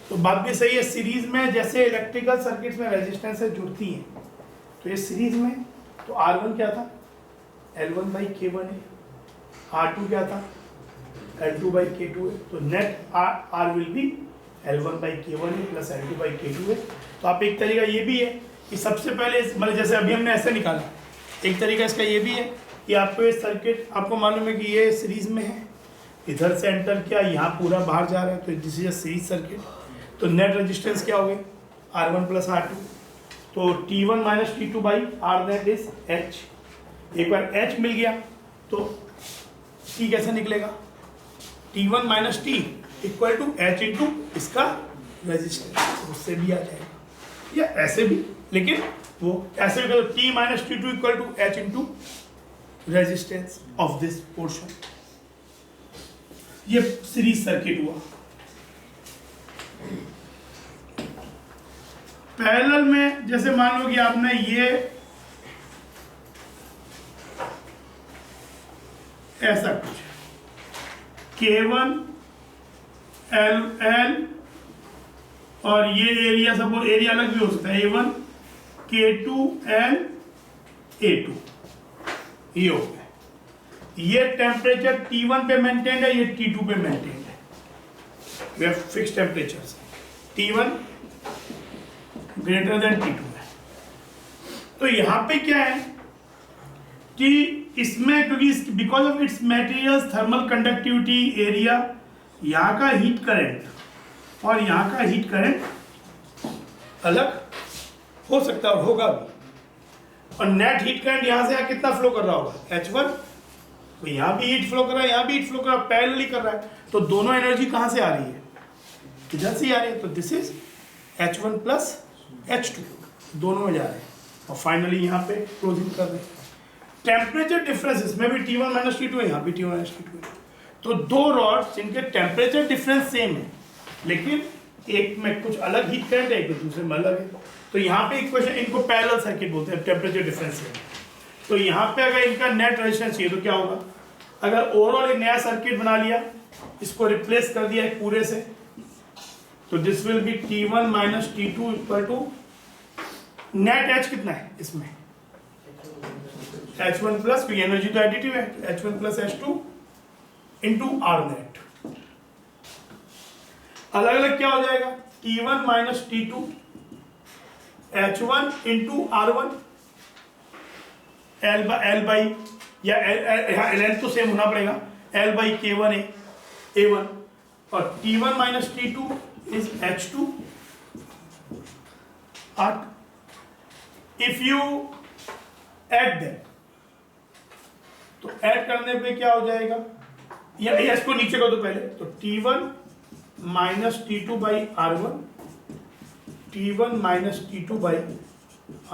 तो बात भी सही है, सीरीज में जैसे इलेक्ट्रिकल सर्किट्स में रेजिस्टेंस जुड़ती हैं, तो ये सीरीज में तो R1 क्या था, L1 बाई K1 है, R2 क्या था, L2 बाई K2 है। तो net R will be L1 by K1 है प्लस L2 बाई K2 है। तो आप एक तरीका ये भी है कि सबसे पहले मतलब जैसे अभी हमने ऐसे निकाला, एक तरीका इसका ये भी है कि आपको ये सर्किट आपको मालूम है कि ये सीरीज में है, इधर से एंटर किया, यहाँ पूरा बाहर जा रहा है, तो this is a series circuit. तो नेट रेजिस्टेंस क्या हो गई R1 प्लस R2, तो T1 minus T2 by R net is H। एक बार H मिल गया तो T कैसे निकलेगा, T1 minus T equal to H into इसका रेजिस्टेंस, उससे भी आ जाएगा, या ऐसे भी, लेकिन वो ऐसे भी करो T minus T2 equal to H into resistance of this portion. ये सीरीज सर्किट हुआ। पैरेलल में जैसे मान लो कि आपने ये ऐसा कुछ K1 L और ये एरिया, सपोज एरिया अलग भी हो सकता है, A1 K2 L A2, ये हो गया। ये टेम्परेचर T1 पे मेंटेन है, ये T2 पे मेंटेन है, वे fix temperature, T1 greater than T2 है। तो यहाँ पे क्या है कि इसमें क्योंकि because of its materials thermal conductivity area, यहाँ का हीट करंट और यहाँ का हीट करंट अलग हो सकता है और होगा भी, और नेट हीट करंट यहाँ से यहाँ कितना फ्लो कर रहा होगा H1, तो यहाँ भी हीट फ्लो कर रहा है, यहाँ भी हीट फ्लो कर रहा है, पैरेलली कर रहा है, तो दोनों एनर्जी कहाँ से आ रही है, इधर से ही आ रही है। तो this is H1 plus H2, दोनों में जा रहे हैं, और फाइनली यहाँ पे क्लोजिंग कर रहे हैं। टेम्परेचर डिफरेंस इसमें भी T1 माइनस T2 है, यहाँ भी T1 माइनस T2 है। तो दो रॉड्स जिनके टेम्परेचर डिफरेंस सेम है लेकिन एक में कुछ अलग हीट करंट है, एक में दूसरे में अलग है। तो यहाँ पे इक्वेशन, इनको पैरेलल सर्किट बोलते हैं टेम्परेचर डिफरेंस है। तो यहाँ पे अगर इनका नेट रेजिस्टेंस चाहिए तो क्या होगा, अगर ओवरऑल एक नया सर्किट बना लिया, इसको रिप्लेस कर दिया एक पूरे से, तो this will be T1 minus T2 equal to net H कितना है इसमें H1 प्लस, क्योंकि एनर्जी तो एडिटिव है, H1 plus H2 into are net. अलग अलग क्या हो जाएगा, T1 minus T2 H1 into R1 L by, या L तो सेम होना पड़ेगा, L बाई K1 A1, और T1 minus T2 is H2 R2। If you add them, तो ऐड करने पे क्या हो जाएगा, या इसको नीचे कर दो पहले, तो T1 minus T2 by R1, T1 minus T2 by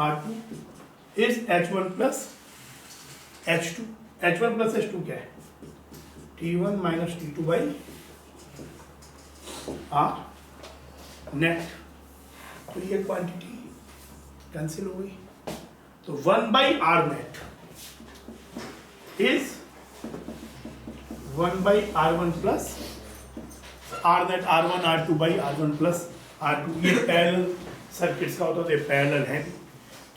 R2 is H1 plus H2। H1 plus H2 क्या है, T1 minus T2 by R net. तो ये क्वांटिटी कैंसिल हो गई, तो 1 by R net is 1 by R1 plus R net, R1 R2 by R1 plus R2। ये parallel circuits का होता है, तो पैरेलल है,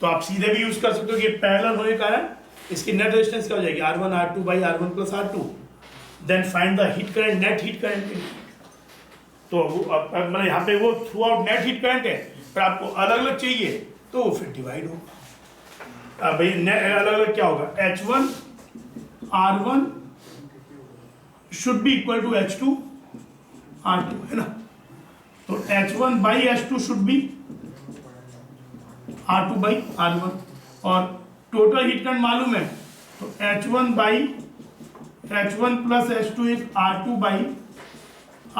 तो आप सीधे भी यूज कर सकते हो कि पैरेलल होने के कारण इसकी नेट रेजिस्टेंस क्या हो जाएगी, R1 R2 by R1 plus R2। Then find the heat current, net heat current. तो मतलब यहाँ पे वो throughout net heat current है, पर आपको अलग अलग चाहिए तो वो फिर डिवाइड होगा। भाई अलग अलग क्या होगा, H1 R1 should be equal to H2 R2, है ना। तो H1 by H2 should be R2 by R1, और टोटल हीट करंट मालूम है, तो H1 by H1 plus H2 is R2 by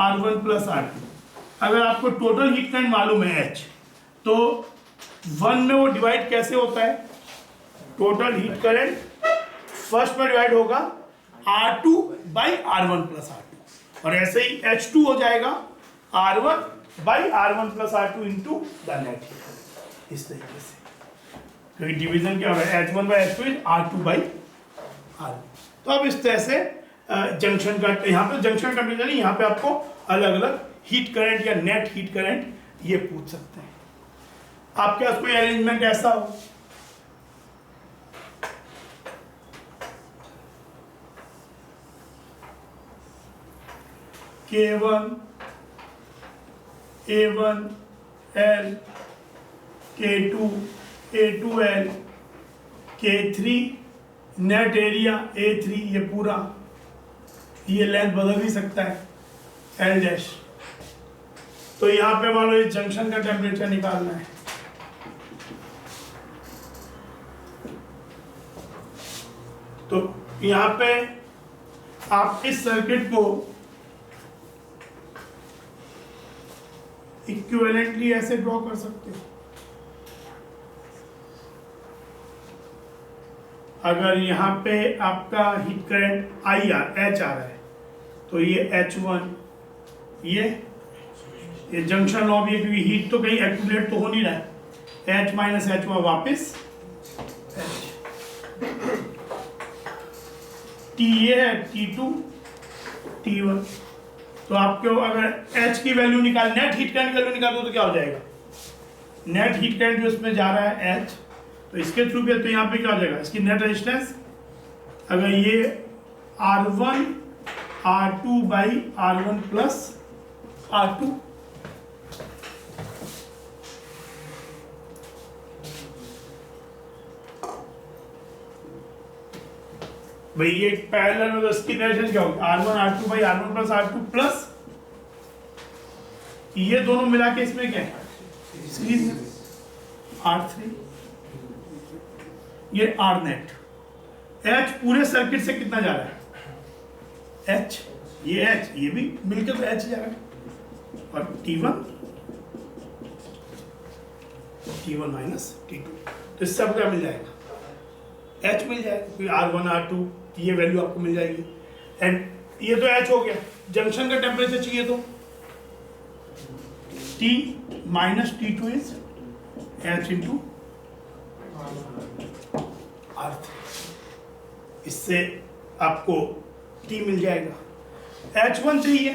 R1 plus R2। अगर आपको टोटल हीट करंट मालूम है H, तो 1 में वो डिवाइड कैसे होता है, टोटल हीट करंट फर्स्ट में डिवाइड होगा R2 by R1 plus R2, और ऐसे ही H2 हो जाएगा R1 by R1 plus R2 into the net heat current, इस तरीके से। क्योंकि डिवीजन क्या होगा, H1 by H2 is R2 by R1। तो अब इस तरह से जंक्शन का, यहाँ पे जंक्शन टेम्परेचर नहीं, यहाँ पे आपको अलग अलग हीट करंट या नेट हीट करंट ये पूछ सकते हैं। आपके पास कोई अरेंजमेंट ऐसा हो, K1 A1 L, K2 A2L, K3 net area A3, ये पूरा, ये लेंथ बदल भी सकता है L डैश। तो यहाँ पे मान लो इस जंक्शन का टेम्परेचर निकालना है, तो यहाँ पे आप इस सर्किट को इक्विवेलेंटली ऐसे ड्रॉ कर सकते हो। अगर यहाँ पे आपका हीट करंट H आ रहा है, तो ये H1, ये जंक्शन लॉ भी है, क्योंकि हीट तो कहीं एक्यूमुलेट तो हो नहीं रहा है, H माइनस H1 वापिस H। T ये है, T2 T1। तो आपको अगर H की वैल्यू निकाल, नेट हीट करंट की वैल्यू निकाल दो तो क्या हो जाएगा, नेट हीट करंट जो इसमें जा रहा है H, तो इसके थ्रू भी, तो यहाँ पे क्या हो जाएगा, इसकी नेट रेजिस्टेंस, अगर ये R1 R2 by R1 plus R2, भाई ये पैरेलल में, तो इसकी रेजिस्टेंस क्या होगी, R1 R2 by R1 plus R2 plus ये दोनों मिला के इसमें क्या है, सीरीज में R3, ये R नेट। H पूरे सर्किट से कितना जा रहा है, H, ये H, ये भी मिलकर तो H जा रहा है, और T1 माइनस T2, तो इससे आपको क्या मिल जाएगा, H मिल जाएगा, क्योंकि R1 R2 ये वैल्यू आपको मिल जाएगी। एंड ये तो H हो गया, जंक्शन का टेम्परेचर चाहिए तो T minus T2 is H into R3। इससे आपको T मिल जाएगा। H1 चाहिए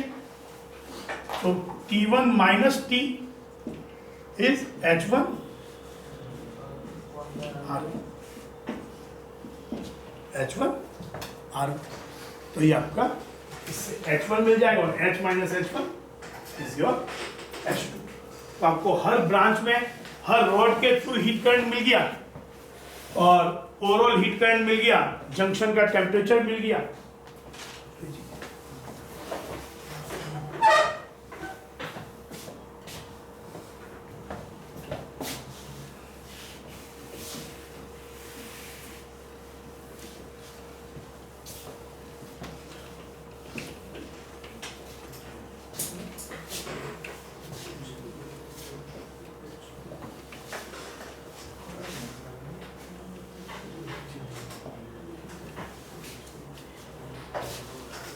तो T1 minus T is H1 R1, H1 R1। तो ये आपका इससे H1 मिल जाएगा और H minus H1 is your H2। तो आपको हर ब्रांच में हर रॉड के थ्रू हीट करंट मिल गया और ओवरऑल हीट करंट मिल गया, जंक्शन का टेम्परेचर मिल गया।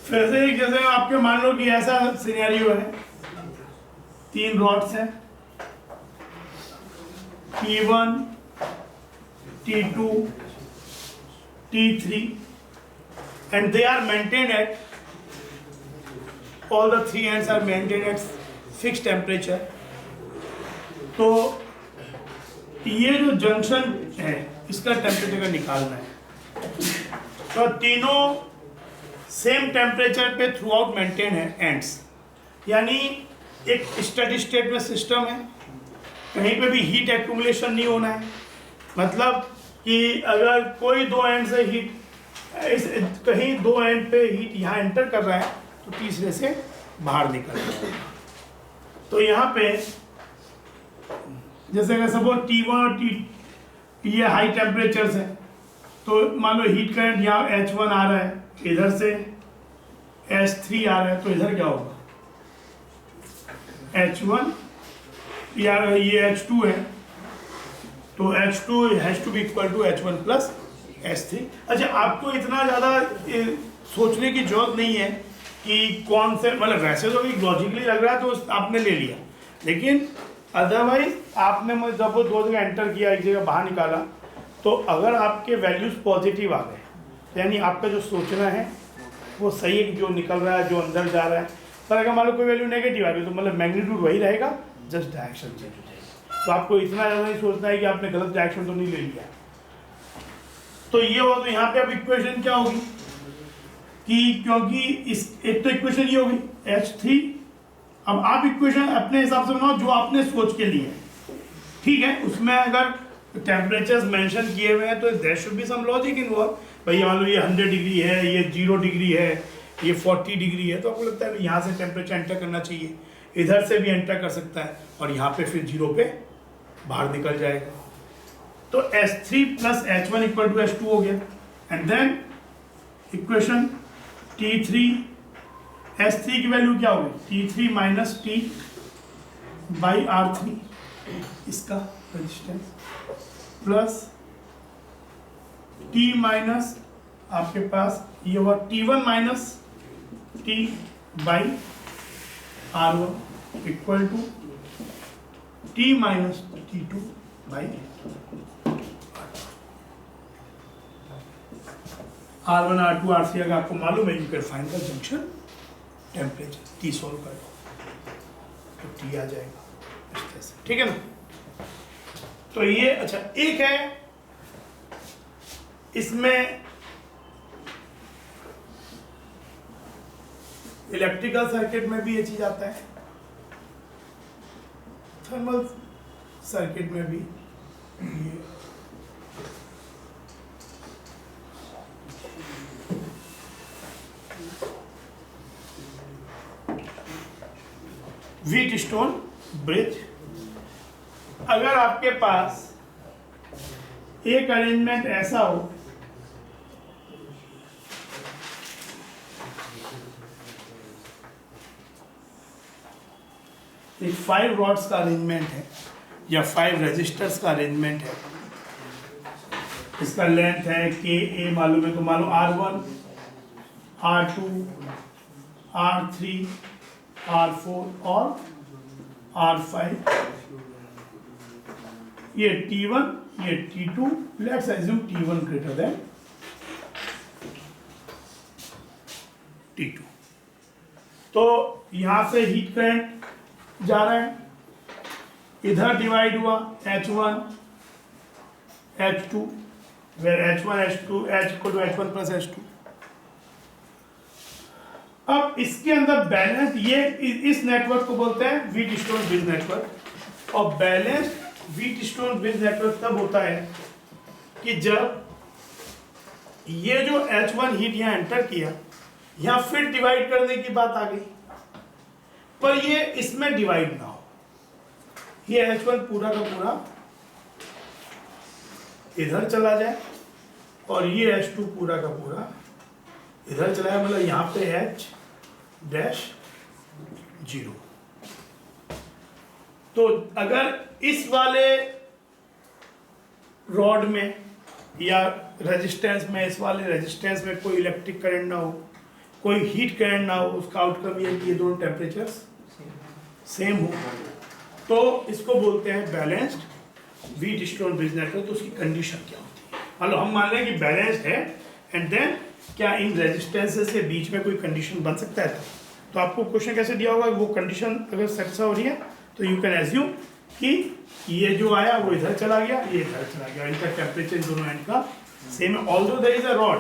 फिर से जैसे आपके मान लो कि ऐसा सिनेरियो है, 3 रॉड्स हैं T1, T2, T3 and they are maintained at, all the 3 ends are maintained at fixed temperature। तो ये जो जंक्शन है इसका टेम्परेचर का निकालना है। तो तीनों सेम टेम्परेचर पे थ्रू आउट मेंटेन है एंड्स, यानी एक स्टेडी स्टेट में सिस्टम है, कहीं पे भी हीट एक्यूमुलेशन नहीं होना है। मतलब कि अगर कोई 2 एंड से हीट कहीं 2 एंड पे हीट यहाँ एंटर कर रहा है तो तीसरे से बाहर निकल रहा है। तो यहाँ पे जैसे अगर सपोज T1 और ये हाई टेम्परेचर्स है तो मान लो हीट करंट यहाँ H1 आ रहा है, इधर से H3 आ रहा है, तो इधर क्या होगा H1 या ये H2 है तो H2 has to be equal to H1 plus H3। अच्छा, आपको इतना ज़्यादा सोचने की जरूरत नहीं है कि कौन से, मतलब वैसे तो लॉजिकली लग रहा है तो आपने ले लिया, लेकिन अदरवाइज आपने मुझे जब वो 2 जगह एंटर किया, एक जगह बाहर निकाला, तो अगर आपके वैल्यूज पॉजिटिव आ गए यानी आपका जो सोचना है वो सही है, जो निकल रहा है, जो अंदर जा रहा है। पर अगर मान लो कोई वैल्यू नेगेटिव आ गई तो मतलब मैग्नीट्यूड वही रहेगा, जस्ट डायरेक्शन चेंज हो जाएगी। तो आपको इतना ज़्यादा नहीं सोचना है कि आपने गलत डायरेक्शन तो नहीं ले लिया। तो ये हो, तो यहाँ पे अब इक्वेशन क्या होगी कि क्योंकि इस एक तो इक्वेशन ये होगी H3। अब आप इक्वेशन अपने हिसाब से बनाओ जो आपने सोच के लिए, ठीक है। उसमें अगर टेम्परेचर्स मेंशन किए हुए हैं तो there should be some logic involve. भाई मान लो ये 100 डिग्री है, ये 0 डिग्री है, ये 40 डिग्री है, तो आपको लगता है यहाँ से टेम्परेचर एंटर करना चाहिए, इधर से भी एंटर कर सकता है और यहाँ पे फिर 0 पे बाहर निकल जाएगा। तो H3 plus H1 equal to H2 हो गया। And then equation T3, S3 की वैल्यू क्या होगी T3 minus T by R3, इसका रेजिस्टेंस, प्लस T माइनस आपके पास ये हुआ T1 minus T by R1 equal to T minus T2 by R1 R2 R3 अगर आपको मालूम है, you can find the junction temperature. T solve कर तो T आ जाएगा इस तरह से, ठीक है ना। तो ये अच्छा एक है, इसमें इलेक्ट्रिकल सर्किट में भी ये चीज आता है, थर्मल सर्किट में भी ये व्हीट स्टोन ब्रिज। अगर आपके पास एक अरेंजमेंट ऐसा हो एक 5 रॉड्स का अरेंजमेंट है या 5 रेजिस्टर्स का अरेंजमेंट है, इसका लेंथ है Ka मालूम है, तो मान लो R1 R2 R3 R4 और R5, ये T1, ये T2, let's assume T1 greater than T2। तो यहां से हीट करंट जा रहा है, इधर डिवाइड हुआ H1 H2, where H1 H2 H equal to H1 plus H2। अब इसके अंदर बैलेंस, ये इस नेटवर्क को बोलते हैं व्हीट स्टोन ब्रिज नेटवर्क। और balance wheat stone bridge network तब होता है कि जब ये जो H1 हीट यहाँ एंटर किया, यहाँ फिर डिवाइड करने की बात आ गई, पर ये इसमें डिवाइड ना हो, ये H1 पूरा का पूरा इधर चला जाए और ये H2 पूरा का पूरा इधर चला जाए, मतलब यहाँ पे H डैश 0। तो अगर इस वाले रॉड में या रेजिस्टेंस में, इस वाले रेजिस्टेंस में कोई इलेक्ट्रिक करंट ना हो, कोई हीट करंट ना हो, उसका आउटकम ये कि ये दोनों टेम्परेचर्स सेम हो, तो इसको बोलते हैं balanced wheat stone bridge network. तो उसकी कंडीशन क्या होती है? मतलब हम मान लें कि बैलेंस्ड है एंड देन क्या इन रेजिस्टेंसेस के बीच में कोई कंडीशन बन सकता है? तो आपको क्वेश्चन कैसे दिया होगा, वो कंडीशन अगर सेटिस्फाई हो रही है तो यू कैन एज्यूम कि ये जो आया वो इधर चला गया, ये इधर चला गया, इनका टेम्परेचर दोनों एंड का सेम है। Although there is a rod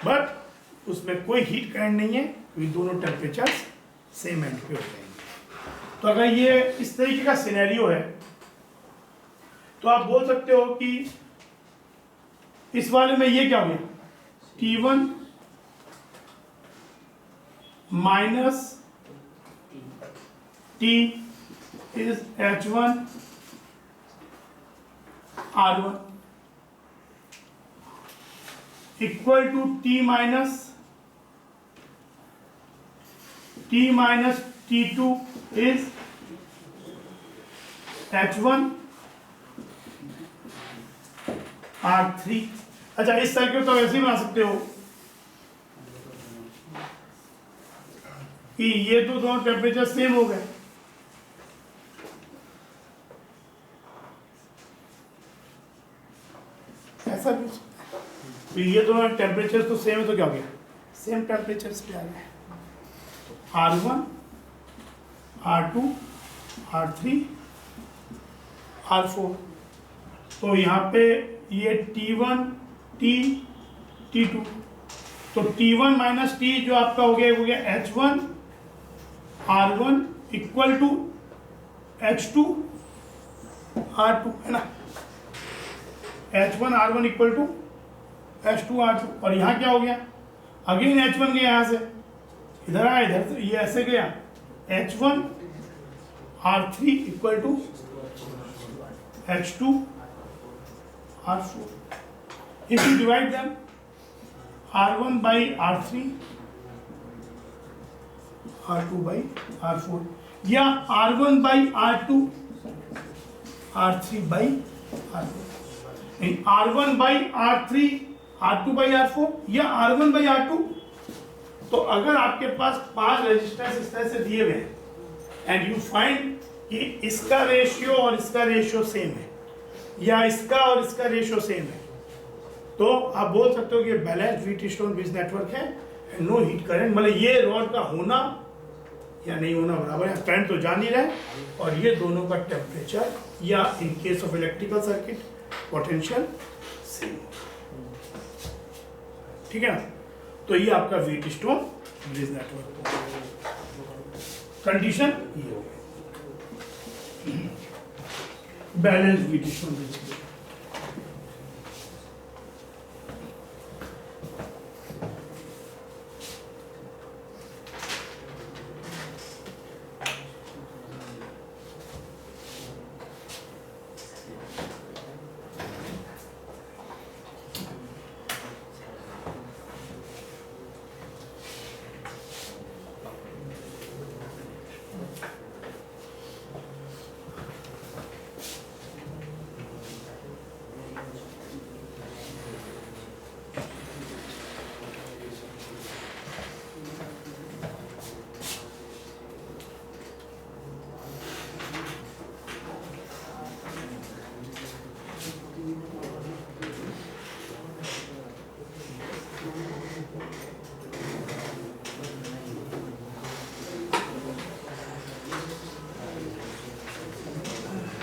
but उसमें कोई हीट करंट नहीं है, ये दोनों टेम्परेचर सेम एंड पे हो जाएंगे। तो अगर ये इस तरीके का सिनेरियो है तो आप बोल सकते हो कि इस वाले में ये क्या हो गया, T1 minus T is H1 R1 equal to T minus T2 is H1 R3। अच्छा, इस सर्किट तो ऐसे ही बना सकते हो कि ये तो दोनों टेम्परेचर सेम हो गए, ऐसा भी तो ये दोनों टेम्परेचर तो सेम है, तो क्या हो गया, सेम टेम्परेचर्स पे आ गए, R1 R2 R3 R4। तो यहाँ पे ये T1 T2, तो T1 माइनस T जो आपका हो गया H1 R1 equal to H2 R2, है ना, H1 R1 equal to H2 R2। और यहाँ क्या हो गया, अगेन H1 गया यहाँ से इधर आया, इधर से ये ऐसे गया, H1 R3 equal to H2 R4। If you divide them R1 by R3 R2 by R4 या R1 by R2 R3 by R4, R1 by R3 R2 by R4 या R1 by R2। तो अगर आपके पास 5 resistance इस तरह से दिए हुए हैं एंड यू फाइंड कि इसका रेशियो और इसका रेशियो सेम है या इसका और इसका रेशियो सेम है, तो आप बोल सकते हो कि balanced wheat stone bridge network है एंड नो हीट करंट। मतलब ये रॉड का होना या नहीं होना बराबर है, करंट तो जा नहीं रहा है और ये दोनों का टेम्परेचर या in case of electrical circuit potential same, ठीक है ना। तो ये आपका wheat stone bridge network condition ये हो गई, बैलेंस्ड व्हीट स्टोन ब्रिज।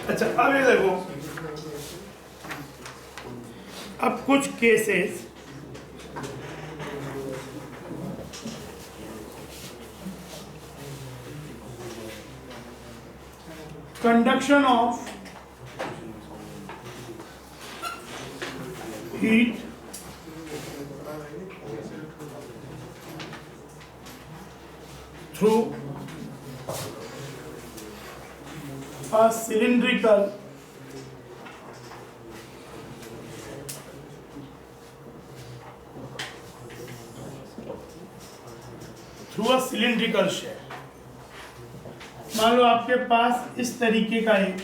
अच्छा अब ये देखो, अब कुछ cases conduction of heat through a cylindrical shell। मान लो आपके पास इस तरीके का एक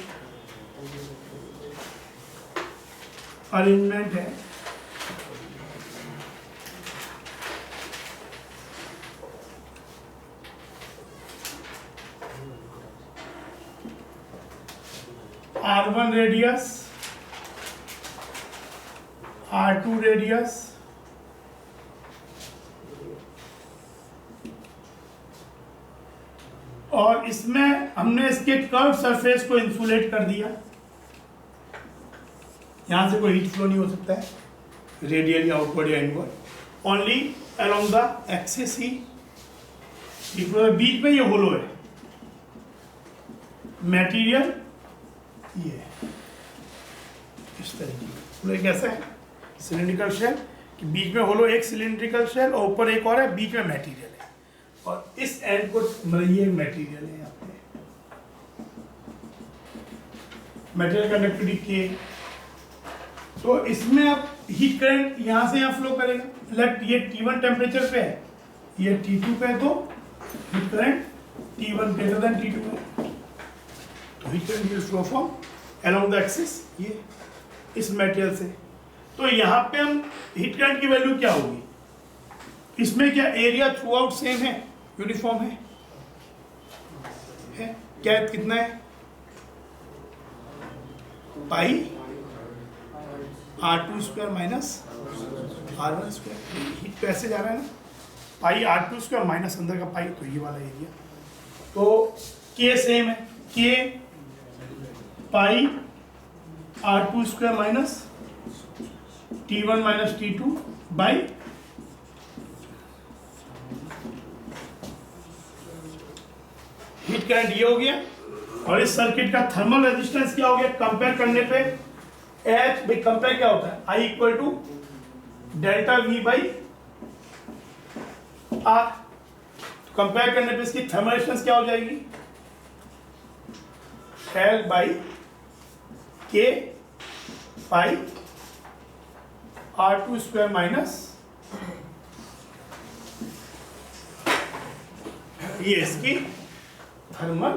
अरेंजमेंट है, R1 रेडियस, R2 रेडियस, और इसमें हमने इसके कर्व सरफेस को इंसुलेट कर दिया। यहां से कोई हीट फ्लो नहीं हो सकता है रेडियली आउटवर्ड या inward, only along the axis ही हीट फ्लो। बीच में ये होलो है, मटेरियल ये है इस तरीके का, कैसा है सिलिंड्रिकल शेल कि बीच में होलो, एक सिलिंड्रिकल शेल और ऊपर एक और है, बीच में मटेरियल है, और इस एंड को मतलब ये मटेरियल है यहाँ पे, मटेरियल कंडक्टिविटी के। तो इसमें अब हीट करंट यहाँ से यहाँ फ्लो करेगा। लेट ये T1 टेम्परेचर पे है, ये T2 पे है, तो heat current T1 greater than T2 है, तो heat current will flow from along the axis ये इस मटेरियल से। तो यहाँ पे हम हीट करंट की वैल्यू क्या होगी, इसमें क्या एरिया थ्रू आउट सेम है, यूनिफॉर्म है क्या, कितना है पाई R2 square minus R1 square, heat पैसे जा रहा है ना, पाई R2 स्क्वायर माइनस अंदर का पाई, तो ये वाला एरिया। तो K सेम है, K pi R2 square minus T1 minus T2 by heat current ये हो गया। और इस सर्किट का थर्मल रेजिस्टेंस क्या हो गया, कंपेयर करने पे H भाई कंपेयर क्या होता है, I equal to delta V by R। Compare करने पे इसकी थर्मल रेजिस्टेंस क्या हो जाएगी, L by K pi R2 square minus ये इसकी थर्मल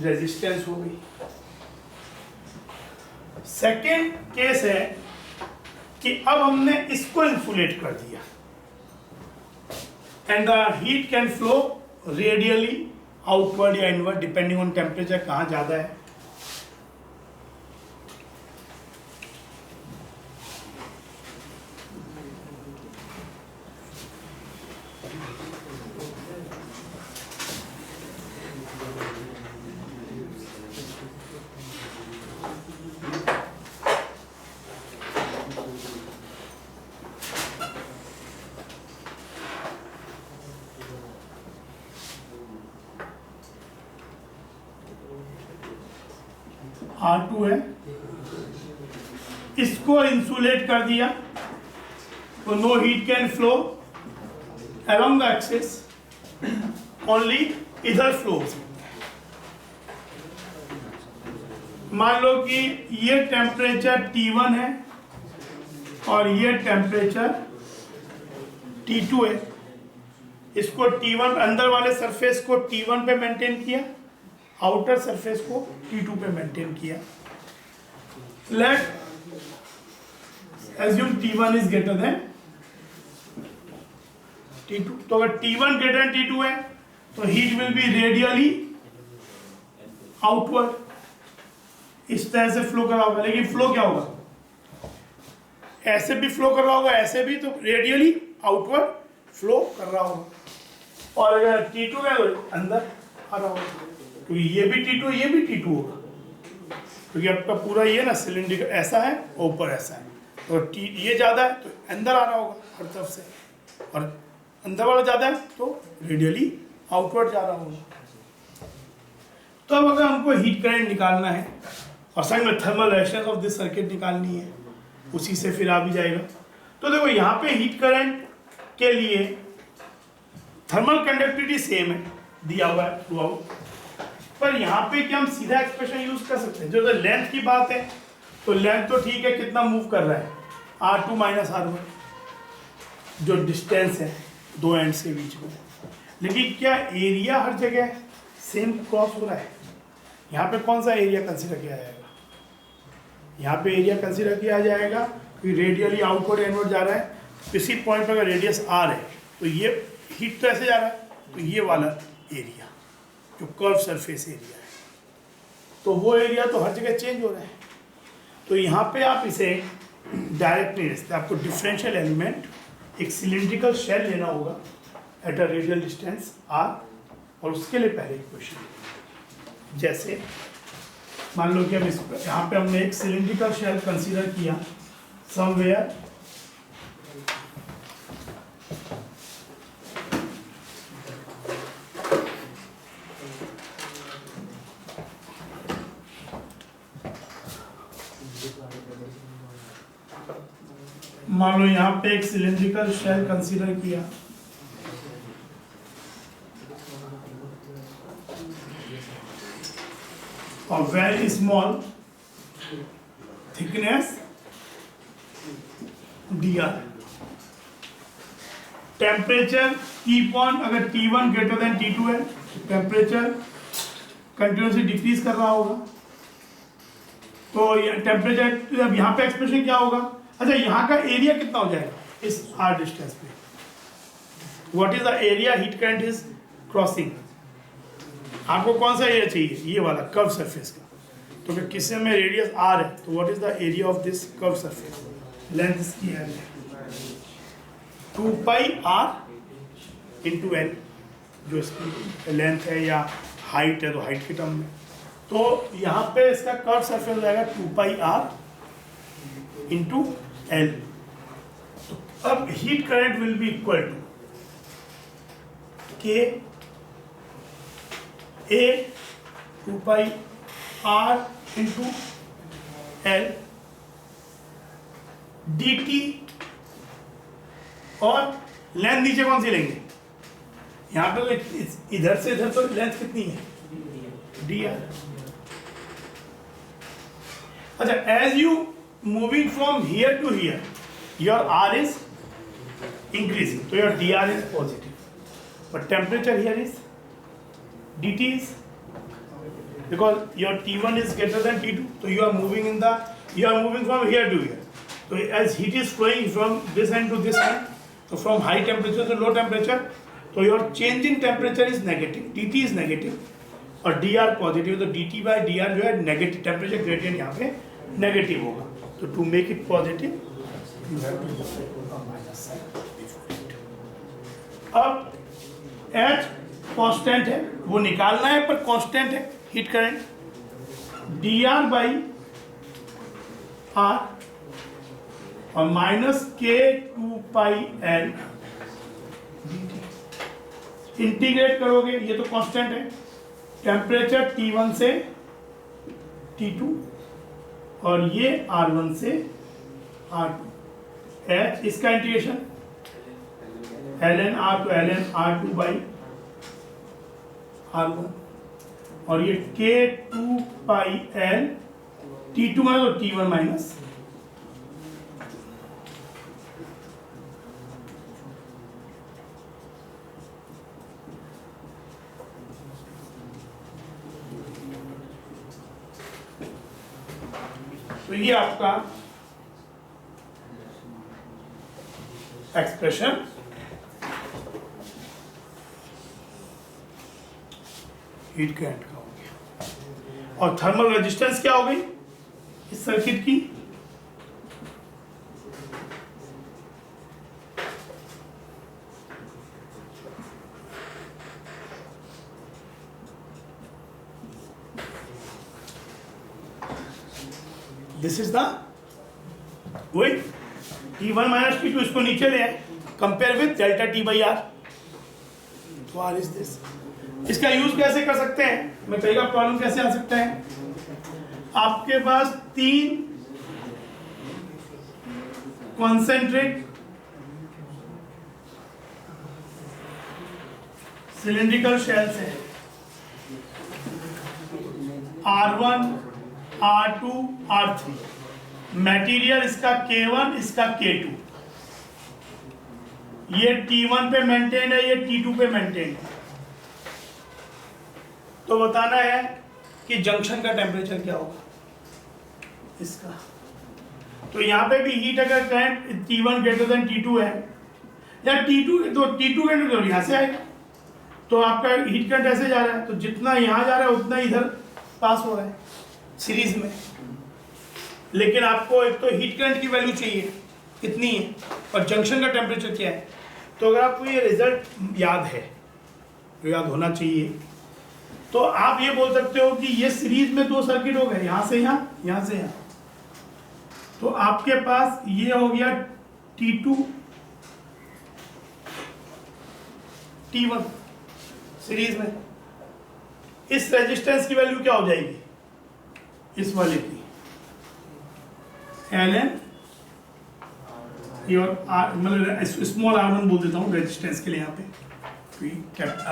रेजिस्टेंस हो गई। सेकेंड केस है कि अब हमने इसको इंसुलेट कर दिया and the heat can flow radially outward या इनवर्ड डिपेंडिंग ऑन टेम्परेचर, कहाँ ज्यादा है। R2 है, इसको इंसुलेट कर दिया तो no heat can flow along the axis, only इधर फ्लो। मान लो कि ये टेम्परेचर T1 है और ये टेम्परेचर T2 है। इसको T1 अंदर वाले सरफेस को T1 पे मेंटेन किया, आउटर सरफेस को T2 पे मेंटेन किया। Late assume T1 is greater than T2। तो अगर T1 ग्रेटर देन T2 है तो heat will B radially outward, इस तरह से फ्लो कर रहा होगा। लेकिन फ्लो क्या होगा, ऐसे भी फ्लो कर रहा होगा, ऐसे भी, तो रेडियली आउटवर्ड फ्लो कर रहा होगा। और अगर T2 है तो अंदर आ रहा होगा, तो ये भी T2 ये भी T2 होगा। क्योंकि आपका पूरा ये ना सिलेंडर ऐसा है और ऊपर ऐसा है, तो ये ज़्यादा है तो अंदर आ रहा होगा हर तरफ से, और अंदर वाला ज़्यादा है तो रेडियली आउटवर्ड जा रहा होगा। तो अब अगर हमको हीट करंट निकालना है और संग में thermal resistance of this circuit निकालनी है, उसी से फिर आ भी जाएगा। तो देखो यहाँ पे हीट करंट के लिए थर्मल कंडक्टिविटी सेम है, दिया हुआ है थ्रू आउट, पर यहाँ पे क्या हम सीधा एक्सप्रेशन यूज कर सकते हैं। जो लेंथ की बात है तो लेंथ तो ठीक है, कितना मूव कर रहा है R2 माइनस R1 जो डिस्टेंस है दो एंड्स के बीच में, लेकिन क्या एरिया हर जगह सेम क्रॉस हो रहा है? यहाँ पे कौन सा एरिया कंसीडर किया जाएगा? यहाँ पे एरिया कंसीडर किया जाएगा कि रेडियली आउटवर्ड इनवर्ड जा रहा है, इसी पॉइंट पर अगर रेडियस R है तो ये हीट तो ऐसे जा रहा है, तो ये वाला एरिया जो कर्व सरफेस एरिया है, तो वो एरिया तो हर जगह चेंज हो रहा है। तो यहाँ पे आप इसे डायरेक्ट नहीं रखते, आपको डिफरेंशियल एलिमेंट एक सिलिंड्रिकल शेल लेना होगा at a radial distance R, और उसके लिए पहले इक्वेशन, जैसे मान लो कि हम इसको यहाँ पे हमने एक सिलिंड्रिकल शेल कंसीडर किया समवेयर मान लो यहाँ पे एक सिलिंड्रिकल शेल कंसीडर किया और very small thickness dr, temperature keep on, अगर T1 ग्रेटर देन T2 है टेम्परेचर कंटिन्यूसली डिक्रीज कर रहा होगा, तो टेम्परेचर अब यहाँ पे एक्सप्रेशन क्या होगा? अच्छा, यहाँ का एरिया कितना हो जाएगा इस R डिस्टेंस पे? What is the area heat current is crossing? आपको कौन सा एरिया चाहिए? ये वाला कर्व सरफेस का। तो फिर किसी में रेडियस R है तो what is the area of this curve surface? Length इसकी है 2 पाई R इंटू L, जो इसकी लेंथ है या हाइट है तो हाइट के टर्म में, तो यहाँ पे इसका कर्व सरफेस हो जाएगा 2 पाई R इंटू L। तो अब heat current will be equal to K A 2 pi R into L dt, और लेंथ नीचे कौन सी लेंगे? यहाँ पे तो इधर से इधर तो लेंथ कितनी है? dr। अच्छा, as you moving from here to here your R is increasing, तो your dr is positive, but temperature here is dt is, because your T1 is greater than T2, so you are moving from here to here. So as heat is flowing from this end to this end, so from high temperature to low temperature, so your change in temperature is negative, dt is negative और dr positive, तो dt by dr जो है negative, temperature gradient यहाँ पे negative होगा, तो to make it positive you have to use minus sign before it. अब H constant है, वो निकालना है पर कांस्टेंट है heat current, dr by R और minus K 2 pi L dt। Integrate करोगे, ये तो कांस्टेंट है, टेम्परेचर T1 से T2 और ये R1 से R2, H इसका इंटीग्रेशन ln R तो ln R2 बाई R1, और ये K 2 pi L T2 minus और T1 माइनस, तो ये आपका एक्सप्रेशन हीट करंट का हो गया। और थर्मल रेजिस्टेंस क्या हो गई इस सर्किट की? दिस इज द वही T1 माइनस T2, इसको नीचे ले आए, compare with delta T by R. तो आर इज दिस। इसका यूज कैसे कर सकते हैं, मैं कहेगा प्रॉब्लम कैसे आ सकता है। आपके पास 3 कॉन्सेंट्रिक सिलिंड्रिकल शेल्स हैं, R1, R2, R3। मटेरियल इसका K1, इसका K2। ये T1 पे मेंटेन है, ये T2 पे मेंटेन है। तो बताना है कि जंक्शन का टेम्परेचर क्या होगा इसका। तो यहाँ पे भी हीट अगर current T1 greater than T2 है या T2 ग्रेटर तो यहाँ से आएगा, तो आपका हीट करंट ऐसे जा रहा है, तो जितना यहाँ जा रहा है उतना इधर पास हो रहा है सीरीज में। लेकिन आपको एक तो हीट करंट की वैल्यू चाहिए कितनी है और जंक्शन का टेम्परेचर क्या है। तो अगर आपको ये रिजल्ट याद है, जो याद होना चाहिए, तो आप ये बोल सकते हो कि ये सीरीज में 2 सर्किट हो गए, यहाँ से यहाँ, यहाँ से यहाँ। तो आपके पास ये हो गया T2 T1 सीरीज में। इस रेजिस्टेंस की वैल्यू क्या हो जाएगी, इस वाले की Ln, मतलब स्मॉल r1 बोल देता हूँ रेजिस्टेंस के लिए, यहाँ पे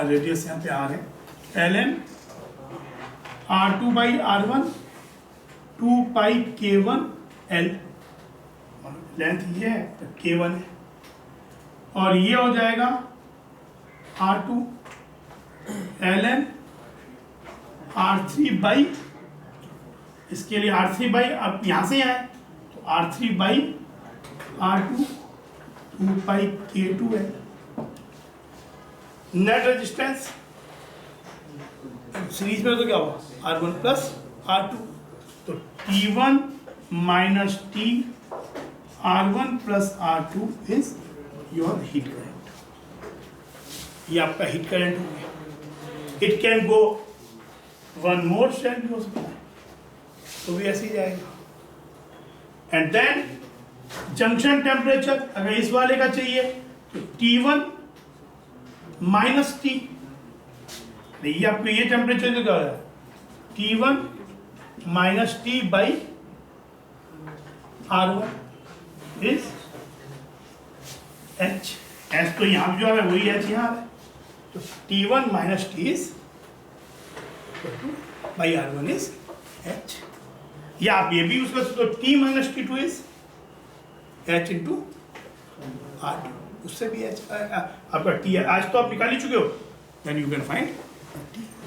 रेडियस यहाँ पे r है, Ln R2 by R1 2 pi K1 L, length ये है तो K1 है, और ये हो जाएगा R2 Ln R3 बाई, इसके लिए R3 बाई, अब यहाँ से यहाँ है तो R3 by R2 2 pi K2 है। नेट रेजिस्टेंस सीरीज में तो क्या होगा R1 प्लस R2, तो T1 minus T R1 plus R2 is your heat current. ये आपका हीट करंट हो गया। It can go one more shell भी हो सकता है, तो भी ऐसे ही जाएगा। एंड देन जंक्शन टेम्परेचर अगर इस वाले का चाहिए तो T1 माइनस T, ये आपको ये टेम्परेचर जो क्या है T1 minus T by R1 is H। H तो यहाँ जो है वही H यहाँ है, तो T1 minus T is by R1 is H। या आप ये भी उसका तो T minus T2 is H into R2, उससे भी H आपका T है। आज तो आप निकाल ही चुके हो, then you can find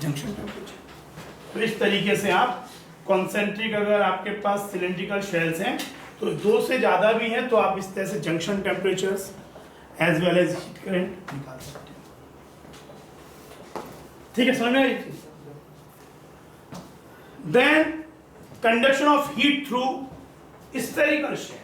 junction temperature. तो इस तरीके से आप कॉन्सेंट्रिक, अगर आपके पास सिलेंड्रिकल शेल्स हैं तो 2 से ज़्यादा भी हैं, तो आप इस तरह से junction temperatures as well as heat current निकाल सकते हैं। ठीक है, समझ में आई? Then conduction of heat through spherical shell.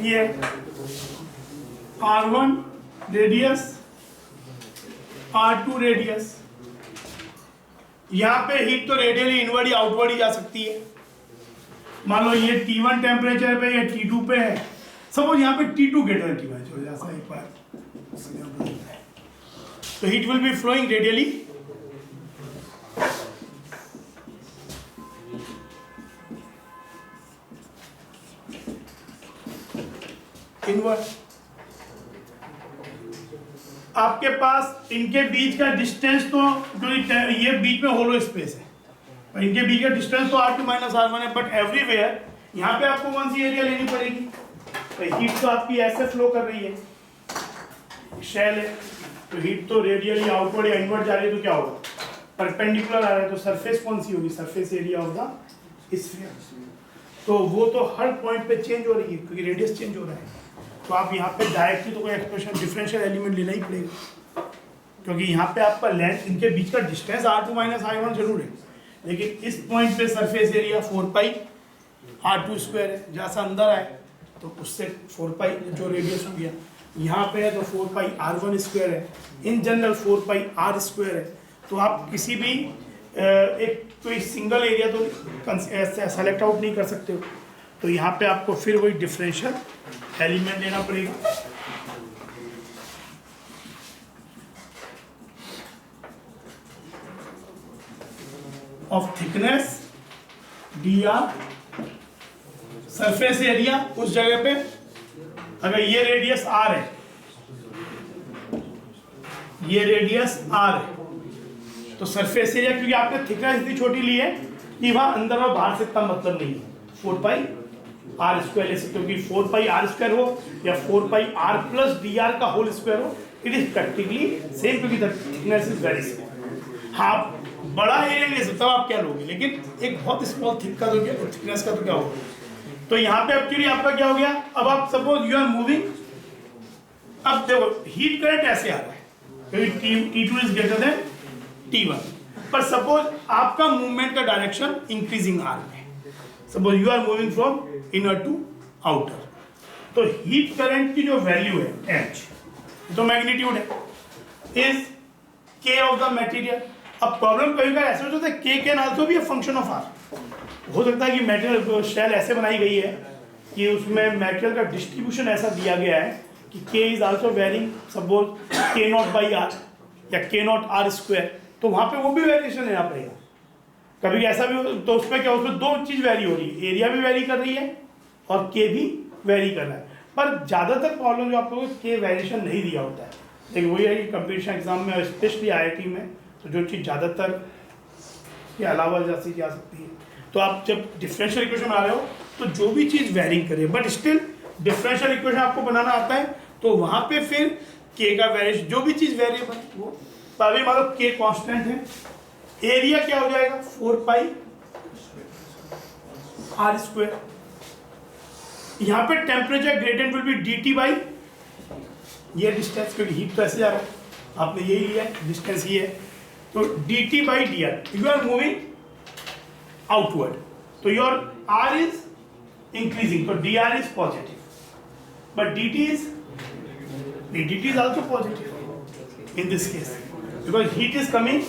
ये R1 रेडियस, R2 रेडियस। यहाँ पे हीट तो रेडियली इनवर्ड या आउटवर्ड ही जा सकती है। मान लो ये T1 टेम्परेचर पे या T2 पे है, सपोज यहाँ पे T2 ग्रेटर T1 हो जाता है एक बार, तो heat will be flowing radially inward. आपके पास इनके बीच का डिस्टेंस तो जो ये बीच में होलो स्पेस है, और इनके बीच का डिस्टेंस तो R2 माइनस R1 है, बट एवरीवेयर यहाँ पे आपको कौन सी एरिया लेनी पड़ेगी, तो हीट तो आपकी ऐसे फ्लो कर रही है, शेल है, तो हीट तो रेडियली आउटवर्ड या इनवर्ड जा रही है तो क्या होगा, परपेंडिकुलर आ रहा है, तो सरफेस कौन सी होगी, surface area of the sphere. तो वो तो हर पॉइंट पे चेंज हो रही है क्योंकि रेडियस चेंज हो रहा है। तो आप यहाँ पे डायरेक्टली तो कोई एक्सप्रेशन डिफरेंशियल एलिमेंट लेना ही पड़ेगा, क्योंकि यहाँ पे आपका लेंथ, इनके बीच का डिस्टेंस r2 - r1 जरूर है, लेकिन इस पॉइंट पे सरफेस एरिया 4 पाई r2 स्क्वायर है, जैसा अंदर आए तो उससे 4 पाई जो रेडियस हो गया, यहाँ पे है तो 4 पाई r1 स्क्वायर है, in general 4 pi r square है। तो आप किसी भी एक कोई सिंगल एरिया तो सेलेक्ट आउट नहीं कर सकते हो, तो यहाँ पे आपको फिर वही डिफरेंशियल एलिमेंट लेना पड़ेगा। Of thickness dr, surface area उस जगह पे, अगर ये रेडियस r है, ये रेडियस r है, तो सरफेस एरिया, क्योंकि आपने थिकनेस इतनी छोटी ली है कि वहां अंदर और बाहर से इतना मतलब नहीं है, 4 पाई r स्क्वायर ले सकते हो, क्योंकि 4 पाई r स्क्वायर हो या 4 पाई r प्लस dr का होल स्क्वायर हो, इट इज प्रैक्टिकली सेम, क्योंकि the thickness is very small. हाँ, बड़ा एरिया ले सकते हो आप, क्या लोगे, लेकिन एक बहुत स्मॉल थिक का तो क्या, थिकनेस का तो क्या होगा। तो यहाँ पे एक्चुअली आपका क्या हो गया, अब आप सपोज यू आर मूविंग, अब देखो हीट करंट ऐसे आ रहा है क्योंकि T2 is greater then T1, पर सपोज आपका मूवमेंट का डायरेक्शन इंक्रीजिंग आर में, suppose you are moving from inner to outer, तो हीट करंट की जो वैल्यू है H, तो मैग्नीट्यूड है, is K of the material. अब प्रॉब्लम कभी कभी ऐसे हो जाता है, K can also be a function of R। हो सकता है कि मेटेरियल शेल ऐसे बनाई गई है कि उसमें मेटेरियल का डिस्ट्रीब्यूशन ऐसा दिया गया है कि K is also varying, suppose K0/R या K0R स्क्वायर, तो वहाँ पे वो भी वेरिएशन लेना पड़ेगा। कभी ऐसा भी हो तो उसमें क्या, उसमें दो चीज़ वेरी हो रही है, एरिया भी वेरी कर रही है और K भी वेरी कर रहा है, पर ज़्यादातर प्रॉब्लम जो आप लोगों को K वेरिएशन नहीं दिया होता है, लेकिन वही है कि कंपटीशन एग्जाम में स्पेशली IIT में तो जो चीज़ ज़्यादातर के अलावा जैसी जा सकती है, तो आप जब डिफरेंशियल इक्वेशन बना रहे हो तो जो भी चीज़ वेरिंग करे, बट स्टिल डिफरेंशियल इक्वेशन आपको बनाना आता है, तो वहाँ पे फिर K का वेरिएशन, जो भी चीज़ वेरिएबल वो, तो अभी मान लो K कांस्टेंट है, एरिया क्या हो जाएगा 4 पाई r स्क्वायर, यहाँ पे temperature gradient will be dt by ये डिस्टेंस, क्योंकि हीट तो ऐसे जा रहा है, आपने यही लिया डिस्टेंस ये है, तो dt by dr, you are moving outward, तो योर r इज इंक्रीजिंग, तो dr is positive, but dt is also positive in this case, because heat is coming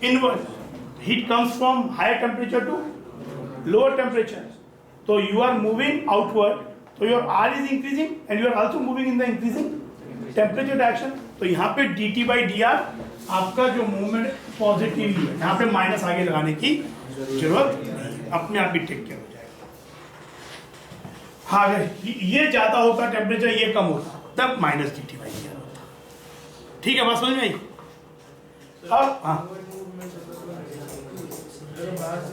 inward, heat comes from higher temperature to lower temperature, so you are moving outward, so your R is increasing and you are also moving in the increasing temperature direction, तो यहाँ पे dt by dr आपका जो movement positive है, यहाँ पे minus आगे लगाने की जरूरत नहीं, अपने आप ही टेक केयर हो जाएगा। हाँ, अगर ये ज्यादा होता टेम्परेचर, ये कम होता, तब माइनस dt बाई dr होता। ठीक है, बात समझ में आई। अब हाँ,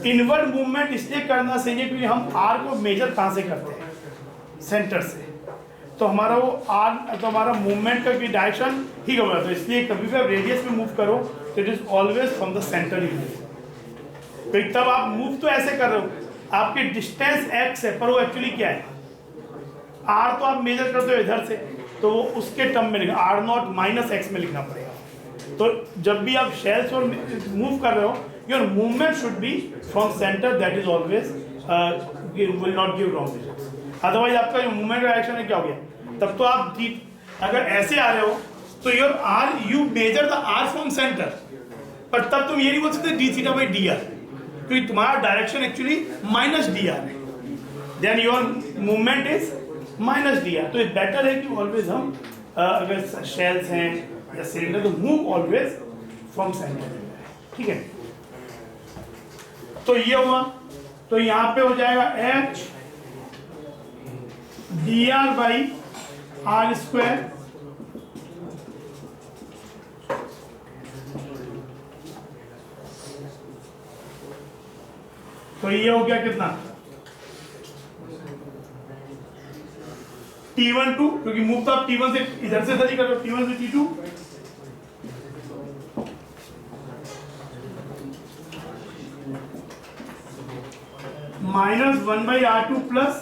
इनवर्ड मूवमेंट इसलिए करना सही है क्योंकि हम R को मेजर कहाँ से करते हैं, सेंटर से, तो हमारा वो R, तो हमारा मूवमेंट का भी डायरेक्शन ही होगा, तो इसलिए कभी भी आप रेडियस में मूव करो तो it is always from the centre. तो तब आप मूव तो ऐसे कर रहे हो, आपकी डिस्टेंस x है, पर वो एक्चुअली क्या है, R तो आप मेजर करते हो इधर से, तो वो उसके टर्म में लिखना, R0 माइनस x में लिखना पड़ेगा। तो जब भी आप शेल्स और मूव कर रहे हो, your movement should be from centre, that is always will not give wrong result. Otherwise आपका जो मूवमेंट का डायरेक्शन है क्या हो गया, तब तो आप अगर ऐसे आ रहे हो तो your R, you measure the R from centre, पर तब तुम ये नहीं बोल सकते d थीटा बाई dr, क्योंकि तुम्हारा डायरेक्शन एक्चुअली माइनस dr है, then your movement is minus dr। तो बेटर है कि ऑलवेज हम अगर शेल्स हैं या सिलेंडर, तो मूव ऑलवेज फ्रॉम सेंटर, ठीक है। तो ये हुआ, तो यहाँ पे हो जाएगा h dr by r square, तो ये हो गया कितना T1 टू, क्योंकि मूव तो आप T1 से इधर से ही करो, T1 से T2 minus 1/R2 plus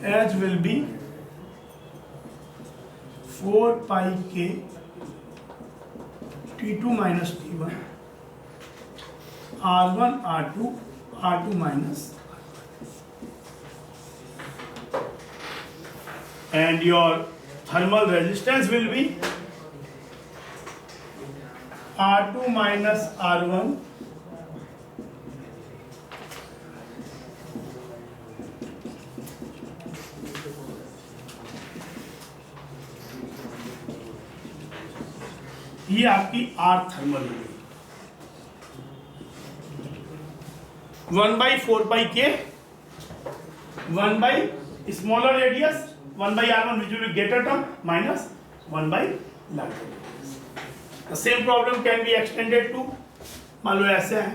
H will be 4 pi k T2 minus T1 R1 R2 R2 minus, and your thermal resistance will be R2 minus R1 ये आपकी आर थर्मल हो गई 1/4πk one by smaller radius 1/R1 which will be greater term minus 1/larger radius. The same problem can be extended to, मान लो ऐसे है,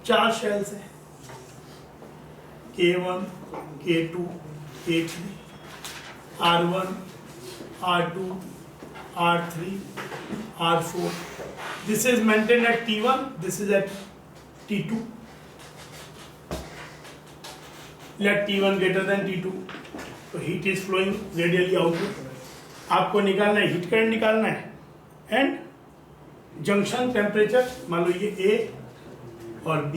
4 shells है K1 K2 K3 R1 R2 R3 R4. This is maintained at T1, this is at T2. Let T1 greater than T2. So heat is flowing radially outward. आपको निकालना है, heat current निकालना है, and junction temperature, मान लो ये A और B,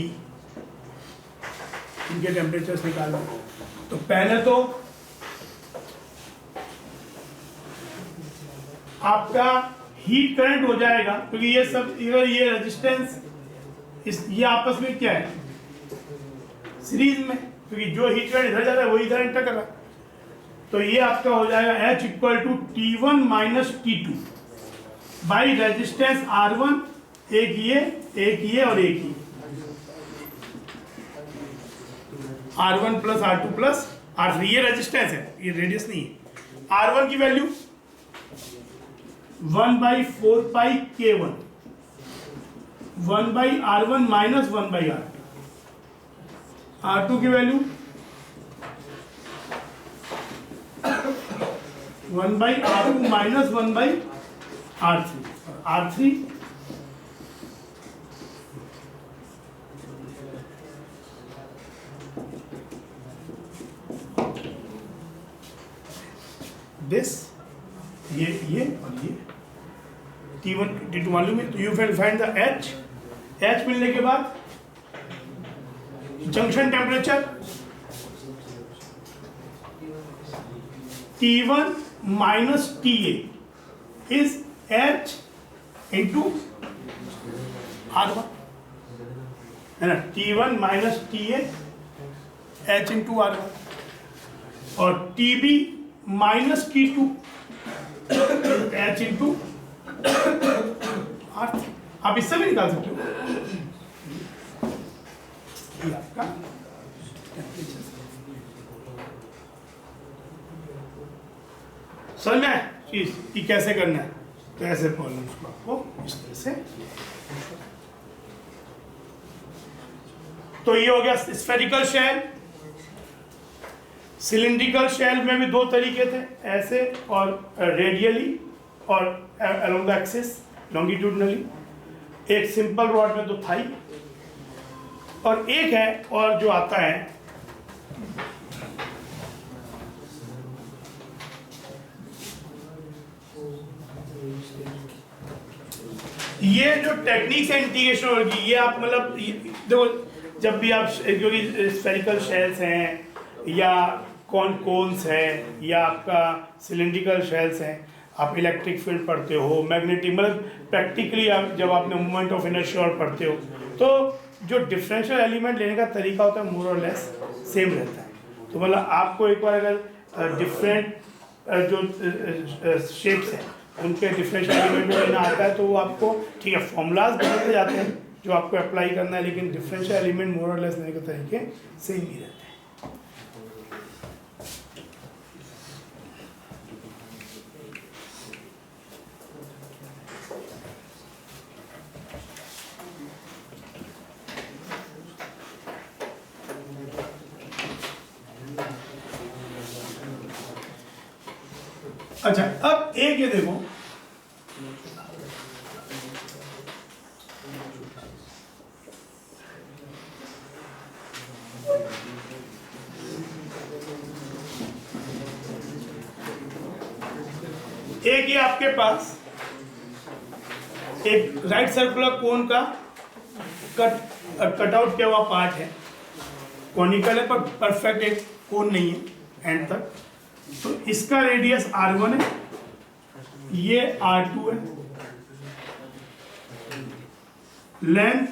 इनके temperatures निकालना है। तो पहले तो आपका हीट करंट हो जाएगा, क्योंकि ये सब इधर ये रेजिस्टेंस ये आपस में क्या है, सीरीज में, क्योंकि जो हीट करंट इधर जा रहा है वही इधर एंटर कर रहा है। तो ये आपका हो जाएगा H equal to T1 minus T2 by resistance R1, एक ये और एक ये, R1 plus R2 plus R3, ये रेजिस्टेंस है, ये रेडियस नहीं है। R1 की value 1/4πk1 1/R1 minus 1/R2, R2 की value 1/R2 minus 1/R3, R3 this, ये और ये T1 T2 मालूम है, तो you will find the H मिलने के बाद junction temperature T1 minus TA is H into R1, है ना, T1 minus TA H into R1, और TB minus T2 H into R3। आप इससे भी निकाल सकते हो, ये आपका टेम्परेचर। समझ में चीज कि कैसे करना है, तो ऐसे प्रॉब्लम्स को आपको इस तरह से। तो ये हो गया स्फेरिकल शेल। सिलिंड्रिकल शेल में भी दो तरीके थे, ऐसे और रेडियली और अलोंग द एक्सिस लॉन्गिट्यूडनली। एक सिंपल रॉड में तो था ही, और एक है और जो आता है ये जो टेक्निक्स है इंटीग्रेशन होगी, ये आप मतलब देखो, जब भी आप, क्योंकि स्फेरिकल शेल्स हैं या कोन्स है या आपका सिलिंड्रिकल शेल्स हैं, आप इलेक्ट्रिक फील्ड पढ़ते हो, मैग्नेटिक, मतलब प्रैक्टिकली आप जब आपने मोमेंट ऑफ इनर्शिया पढ़ते हो, तो जो डिफरेंशियल एलिमेंट लेने का तरीका होता है मोर और लेस सेम रहता है। तो मतलब आपको एक बार अगर डिफरेंट जो शेप्स हैं उनके डिफरेंशियल एलिमेंट लेना आता है, तो वो आपको, ठीक है, फॉर्मूलाज बदलते जाते हैं जो आपको अप्लाई करना है, लेकिन डिफरेंशियल एलिमेंट मोर और लेस लेने के तरीके सेम ही रहते हैं। अच्छा, अब एक ये देखो, एक ये आपके पास एक राइट सर्कुलर कोन का कटआउट किया हुआ पार्ट है, कॉनिकल है पर परफेक्ट एक कोन नहीं है एंड तक। तो इसका रेडियस r1 है, ये r2 है, लेंथ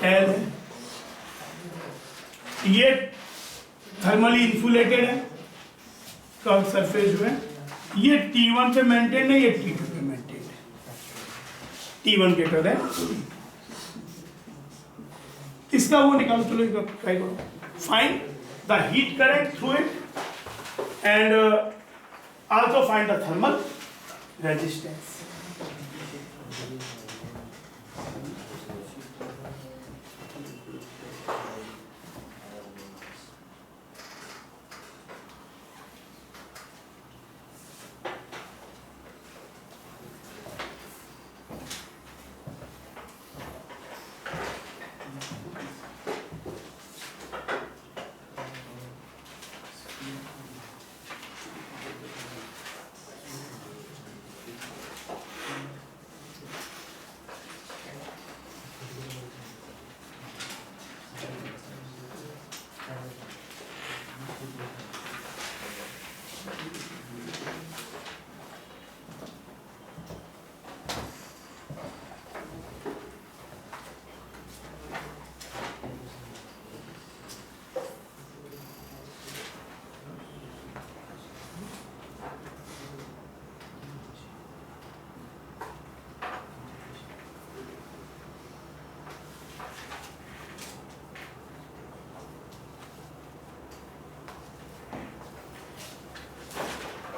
l है, ये थर्मली इंसुलेटेड है, कर्व सरफेस जो है ये T1 पे मेंटेन है, ये T2 पे मेंटेन है, T1 के टर्म है। इसका वो निकालो, चलो क्या करो, find the heat current through it and also find the thermal resistance.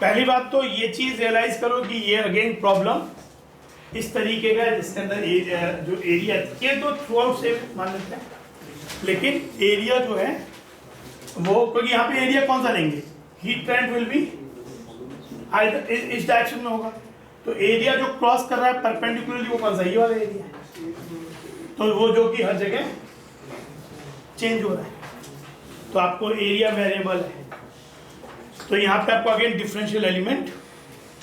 पहली बात तो ये चीज रियलाइज करो कि ये अगेन प्रॉब्लम इस तरीके का है जिसके अंदर जो एरिया ये तो थ्रू आउट सेम मान लेते हैं, लेकिन एरिया जो है वो, क्योंकि यहाँ पे एरिया कौन सा लेंगे, हीट करंट विल बी इस डायरेक्शन में होगा, तो एरिया जो क्रॉस कर रहा है परपेंडिकुलरली वो कौन सा, ये वाला एरिया है, तो वो जो कि हर जगह चेंज हो रहा है, तो आपको एरिया वेरिएबल है। तो यहाँ पे आपको अगेन डिफरेंशियल एलिमेंट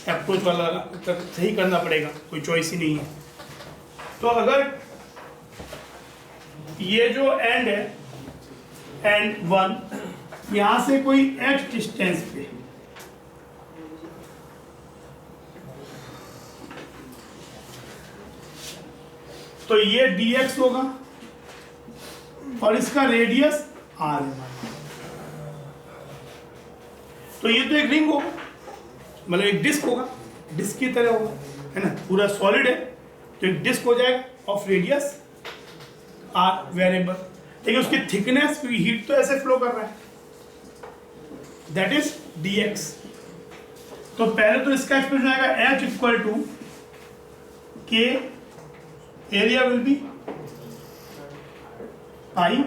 अप्रोच वाला सही करना पड़ेगा, कोई चॉइस ही नहीं है। तो अगर ये जो एंड है, एंड 1, यहां से कोई x डिस्टेंस पे तो ये dx होगा और इसका रेडियस r है। तो ये तो एक रिंग होगा, मतलब एक डिस्क होगा, डिस्क की तरह होगा, है ना, पूरा सॉलिड है, तो एक डिस्क हो जाएगा ऑफ रेडियस r वेरिएबल। लेकिन उसकी थिकनेस, क्योंकि हीट तो ऐसे फ्लो कर रहा है, दैट इज dx। तो पहले तो इसका एक्सप्रेशन आएगा h equal to k, area will be pi,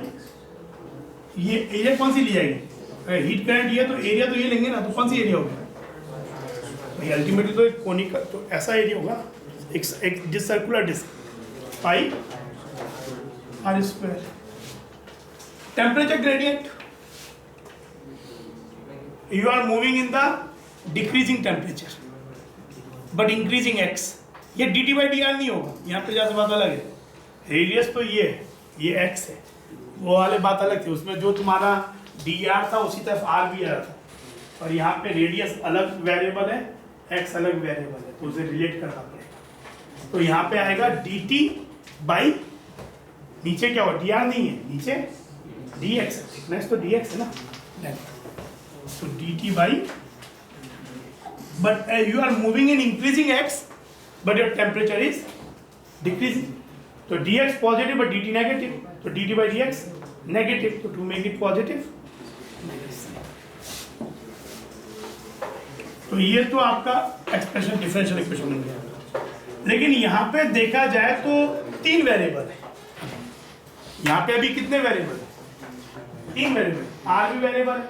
ये एरिया कौन सी ली जाएगी, अगर हीट करंट ये तो एरिया तो ये लेंगे ना, तो कौन सी एरिया होगा भाई, अल्टीमेटली तो एक कोनिकल, तो ऐसा एरिया होगा, एक जिस circular disc, pi R square. Temperature gradient, you are moving in the decreasing temperature but increasing x, ये dt बाई dr नहीं होगा, यहाँ पे जैसे बात अलग है, रेडियस तो ये है, ये x है, वो वाले बात अलग थी, उसमें जो तुम्हारा dr था उसी तरफ r भी आ रहा था, और यहाँ पे रेडियस अलग वेरिएबल है, x अलग वेरिएबल है, तो उसे रिलेट करना पड़ेगा। तो यहाँ पे आएगा dt बाई, नीचे क्या हुआ, dr नहीं है, नीचे dx, थिकनेस तो dx है ना, तो dt by, but you are moving in increasing x but your temperature is decreasing, तो dx positive but dt negative, तो dt by dx negative, तो to make it positive, तो ये तो आपका एक्सप्रेशन डिफरेंशियल इक्वेशन बन गया। लेकिन यहाँ पे देखा जाए तो 3 वेरिएबल है, यहाँ पे अभी कितने वेरिएबल है, 3 वेरिएबल, r भी वेरिएबल है,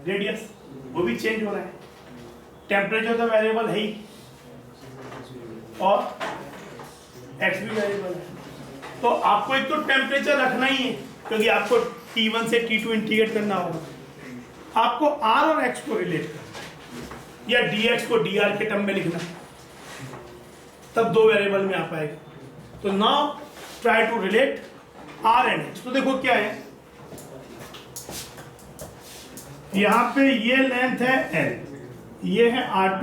रेडियस वो भी चेंज हो रहा है, टेम्परेचर तो वेरिएबल है ही और एक्स भी वेरिएबल है, तो आपको एक तो टेम्परेचर रखना ही है क्योंकि आपको T1 से T2 इंटीग्रेट करना होगा। आपको R और X को रिलेट करना या dx को dr के टर्म में लिखना, तब दो वेरिएबल में आ पाएगा। तो now try to relate R and X। तो देखो क्या है, यहां पे ये लेंथ है L, ये है R2,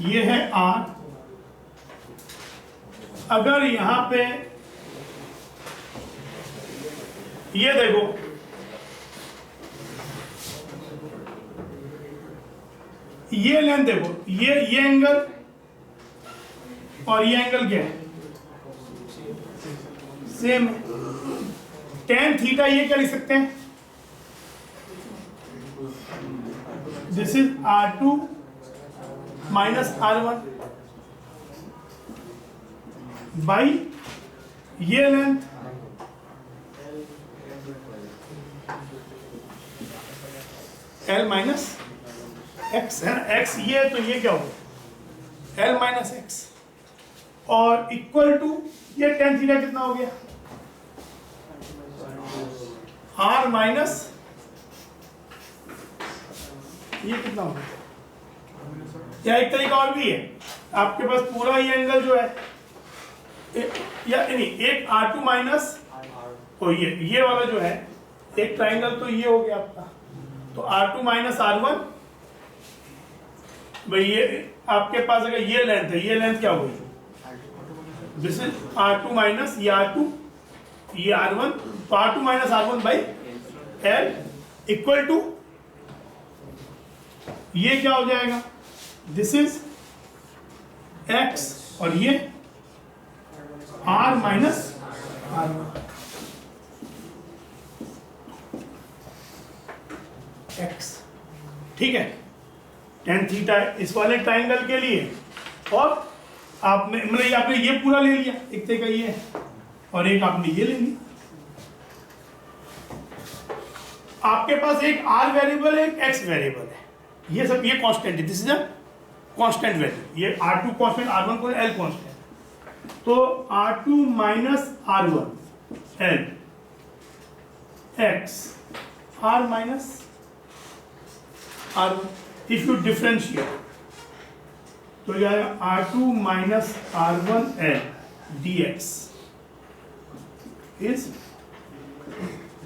ये है R। अगर यहां पे ये देखो, ये लेंथ देखो, ये एंगल और ये एंगल क्या है, सेम है। tan थीटा ये क्या लिख सकते हैं, this is R2 minus R1 by ये लेंथ L माइनस एक्स है ना, एक्स ये है तो ये क्या होगा L माइनस एक्स, और इक्वल टू ये tan थीटा कितना हो गया R माइनस ये कितना हो गया। या एक तरीका और भी है, आपके पास पूरा ये एंगल जो है या नहीं, एक R2 माइनस तो ये वाला जो है एक ट्राइंगल, तो ये हो गया आपका, तो R2 माइनस R1 भाई, ये आपके पास अगर ये लेंथ है, ये लेंथ क्या होगी, दिस इज R2 माइनस ये R2 ये R1, तो R2 minus R1 by L equal to ये क्या हो जाएगा, दिस इज X और ये R माइनस R1 X, ठीक है। tan थीटा इस वाले ट्राइंगल के लिए, और आपने मतलब आपने ये पूरा ले लिया, एक तरीका ये है, और एक आपने ये ले लिया। आपके पास एक R वेरिएबल है, एक X वेरिएबल है, ये सब ये कांस्टेंट है, this is a constant value, ये R2 कांस्टेंट, R1 को L कांस्टेंट, तो R2 minus R1 L X R minus R1, if you differentiate तो यह R2 minus R1 L dx is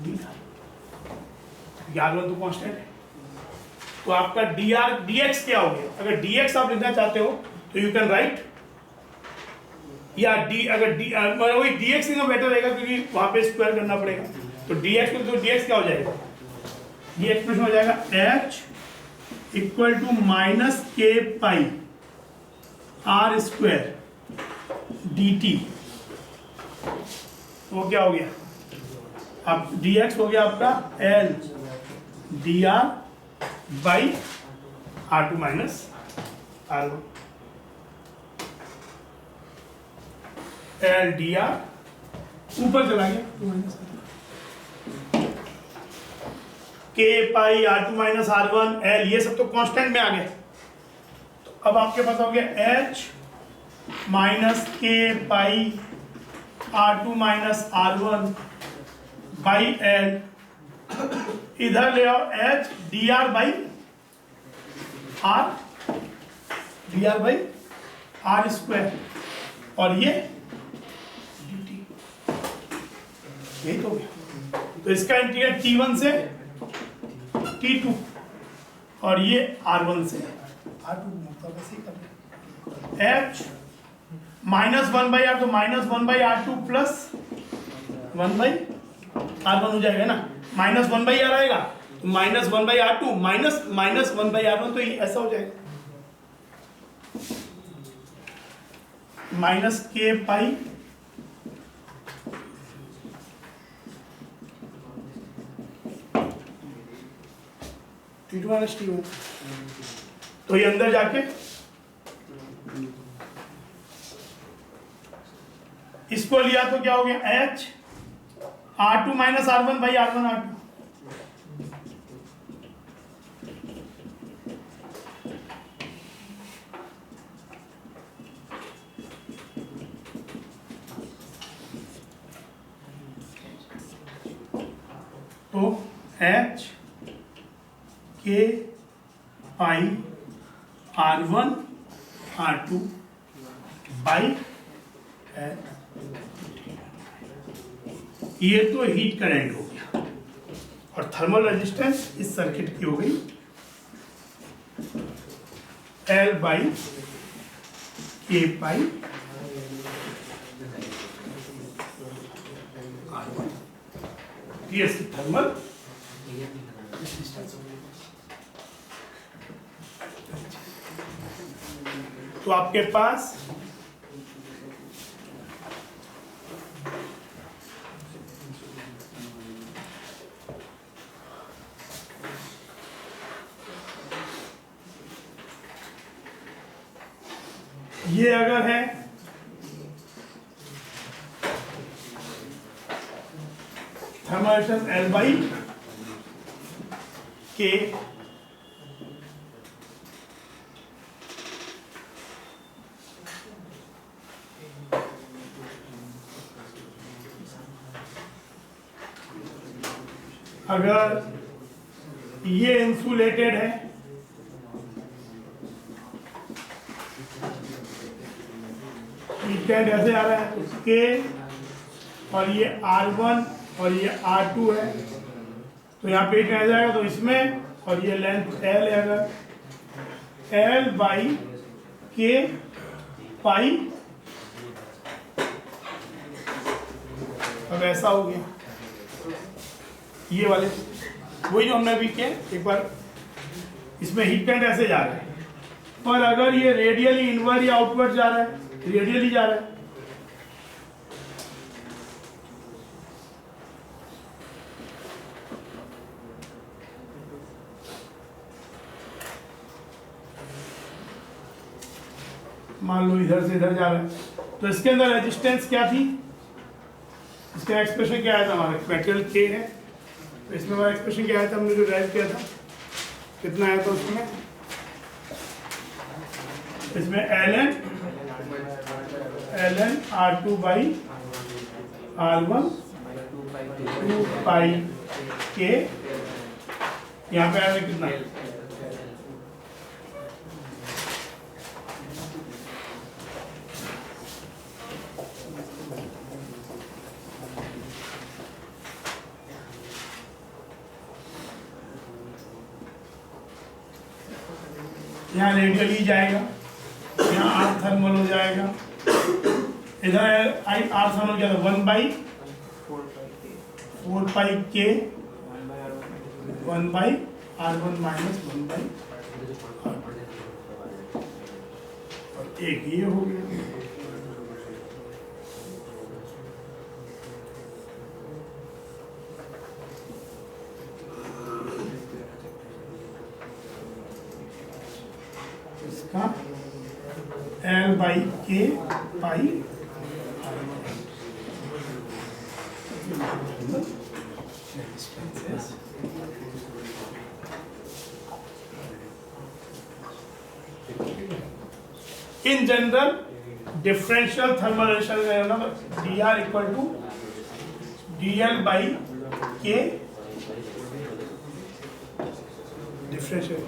dr, R1 तो कांस्टेंट है, तो आपका dr dx क्या हो गया। अगर dx आप लिखना चाहते हो तो यू कैन राइट, या d अगर d वही dx लिखना बेटर रहेगा क्योंकि वहां पे स्क्वायर करना पड़ेगा, तो dx को, तो dx क्या हो जाएगा, ये एक्सप्रेशन हो जाएगा h इक्वल टू माइनस के पाई R स्क्वायर dt, वो क्या हो गया, अब dx हो गया आपका L dr by R2 minus R1, L dr ऊपर चला गया 2 माइनस के पाई R2 माइनस R1 L, ये सब तो कांस्टेंट में आ गए। तो अब आपके पास हो गया H माइनस के पाई R2 minus R1 by L, इधर ले आओ H dr by R, dr by R square, और ये dt, यही तो हो गया। तो इसका इंटीग्रल T1 से T2 और ये R1 से R2 मतलब ऐसे ही कर H माइनस 1 बाई R, तो minus 1 by R2 plus 1 by R1 हो जाएगा ना, माइनस 1 बाई R आएगा तो minus 1 by R2 minus minus 1 by R1, तो ये ऐसा हो जाएगा माइनस के पाई T2 माइनस T1, तो ये अंदर जाके इसको लिया तो क्या हो गया H R2 minus R1 by R1 R2, H K pi R1 R2 by ये तो हीट करंट हो गया, और थर्मल रेजिस्टेंस इस सर्किट की हो गई L by K pi R1, ये इसकी थर्मल। तो आपके पास ये अगर है थर्मल रेजिस्टेंस L बाई के, अगर ये इंसुलेटेड है हीटेड ऐसे आ रहा है उसके, और ये R1 और ये R2 है, तो यहाँ पे हीट आ जाएगा, तो इसमें, और ये लेंथ L है, अगर L बाई के पाई, अब ऐसा हो गया ये वाले, वही जो हमने अभी किया एक बार, इसमें हीट करंट ऐसे जा रहा है, पर अगर ये रेडियली इनवर्ड या आउटवर्ड जा रहा है, रेडियली जा रहा है, मान लो इधर से इधर जा रहा है, तो इसके अंदर रेजिस्टेंस क्या थी, इसका एक्सप्रेशन क्या आया था हमारा, कैपिटल K है, तो इसमें हमारा एक्सप्रेशन क्या आया था, हमने जो ड्राइव किया था, कितना आया था उसमें, इसमें ln R2 by R1 2 pi K, यहाँ पे आया कितना, यहाँ रेडियली जाएगा, यहाँ आर थर्मल हो जाएगा, इधर आई आर थर्मल क्या था 1 बाई 4 पाई के 1 बाई R1 माइनस 1 बाई, और एक ये हो गया। इसका L बाई के पाई in general differential thermal resistance dr equal to dl by k differential।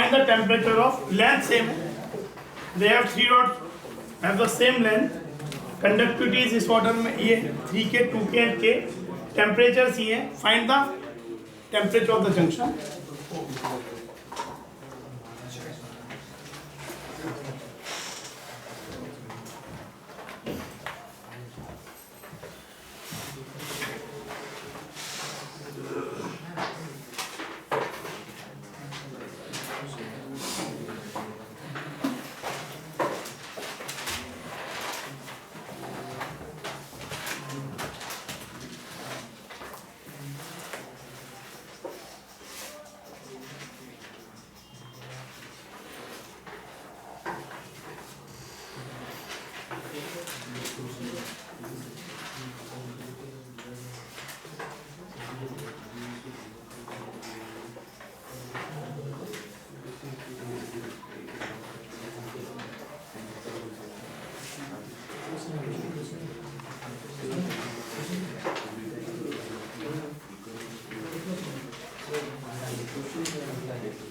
Find the temperature of length same है, they have 3 rods have the same length, conductivities इस order में ये 3K 2K and K, temperature ये है, find the temperature of the junction.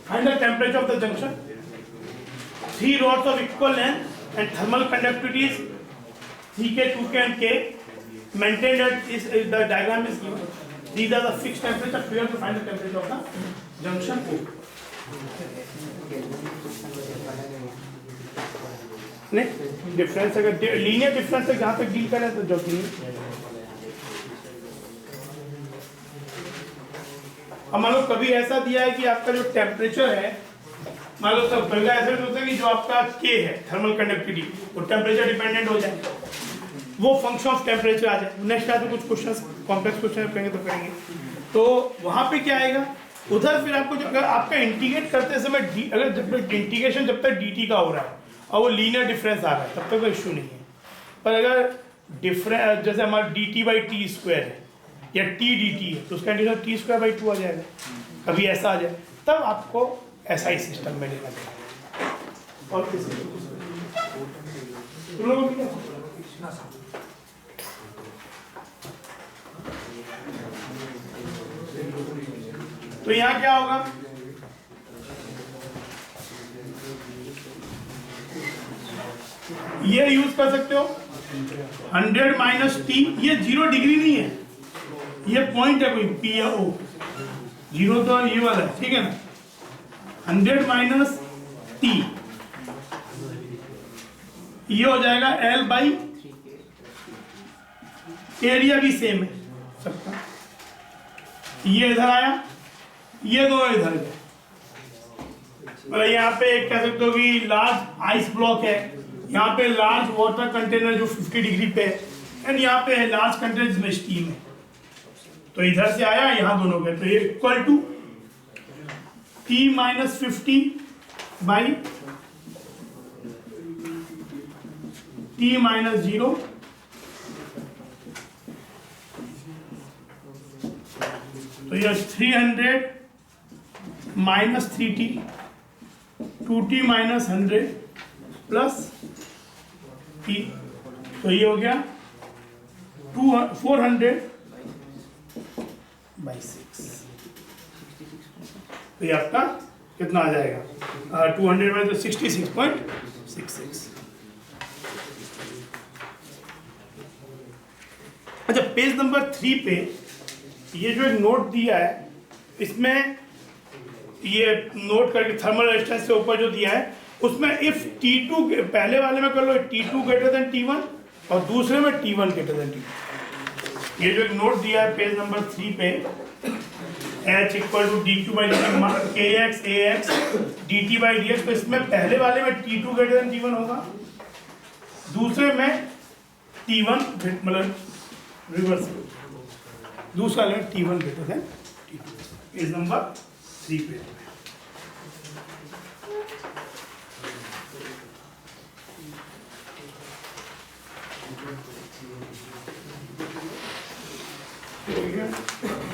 Find the temperature of the junction. 3 rods of equal length and thermal conductivities 3K, 2K and K maintained at this. The diagram is given. These are the fixed temperature. We have to find the temperature of the junction O. नहीं difference अगर linear difference तक जहाँ तक deal करें तो जो कि अब मान लो कभी ऐसा दिया है कि आपका जो टेम्परेचर है, मान लो सब पहला ऐसा होता है कि जो आपका K है थर्मल कंडक्टिविटी वो टेम्परेचर डिपेंडेंट हो जाए, वो फंक्शन ऑफ टेम्परेचर आ जाए। नेक्स्ट आते कुछ क्वेश्चंस कॉम्प्लेक्स क्वेश्चन करेंगे तो करेंगे, तो वहां पे क्या आएगा उधर फिर आपको जो अगर आपका इंटीग्रेट करते समय अगर जब इंटीग्रेशन जब तक dt का हो रहा है और वो लीनियर डिफरेंस आ रहा है तब तक कोई इश्यू नहीं है। पर अगर डिफरेंस जैसे हमारा dt/t² है या t dt है तो उसका इंटीग्रल t²/2 आ जाएगा, कभी ऐसा आ जाए तब आपको ऐसा ही सिस्टम में लेना चाहिए। और किसी तुम लोगों को तो यहाँ क्या होगा, ये यूज कर सकते हो 100 - t, ये 0 डिग्री नहीं है, ये पॉइंट है कोई P या O, 0 तो ये वाला है, ठीक है ना। 100 - t ये हो जाएगा L/, एरिया भी सेम है सबका, ये इधर आया, ये दो इधर गए, मतलब यहाँ पे एक कह सकते हो कि लार्ज आइस ब्लॉक है, यहाँ पे लार्ज वाटर कंटेनर जो 50 डिग्री पे है, एंड यहाँ पे है लार्ज कंटेनर जिसमें स्टीम है, तो इधर से आया यहाँ दोनों गए, तो ये equal to T - 50 by T - 0, तो ये 300 - 3T 2T - 100 प्लस T, तो ये हो गया 400/6, तो ये आपका कितना आ जाएगा 200 में तो 66.66। अच्छा पेज नंबर 3 पे ये जो एक नोट दिया है इसमें ये नोट करके थर्मल रेजिस्टेंस से ऊपर जो दिया है उसमें इफ T2 पहले वाले में कर लो T2 > T1 और दूसरे में T1 > T2। ये जो एक नोट दिया है पेज नंबर 3 पे H = dq/dt kx ax dt/dx, तो इसमें पहले वाले में T2 > T1 होगा, दूसरे में T1 मतलब रिवर्स, दूसरा वाले में T1 > T2 पेज नंबर 3 पे।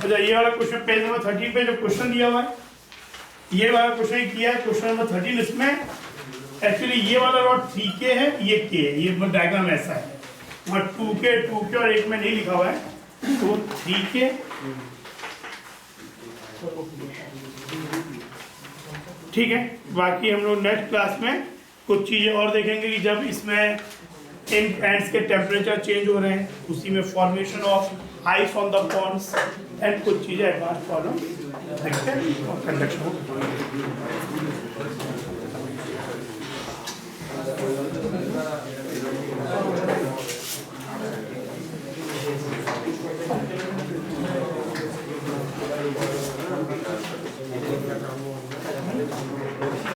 अच्छा ये वाला क्वेश्चन पेज नंबर 13 पे जो क्वेश्चन दिया हुआ है, ये वाला क्वेश्चन किया है क्वेश्चन नंबर 13। इसमें एक्चुअली ये वाला रॉड 3K है, ये K है, ये डायग्राम ऐसा है, वहाँ 2K और एक में नहीं लिखा हुआ है, तो 3K ठीक है, बाकी हम लोग नेक्स्ट क्लास में कुछ चीज़ें और देखेंगे कि जब इसमें इन एंड्स के टेम्परेचर चेंज हो रहे हैं, उसी में formation of ice on the Pond's and कुछ चीज़ें एडवांस प्रॉब्लम देखते हैं और कंडक्शन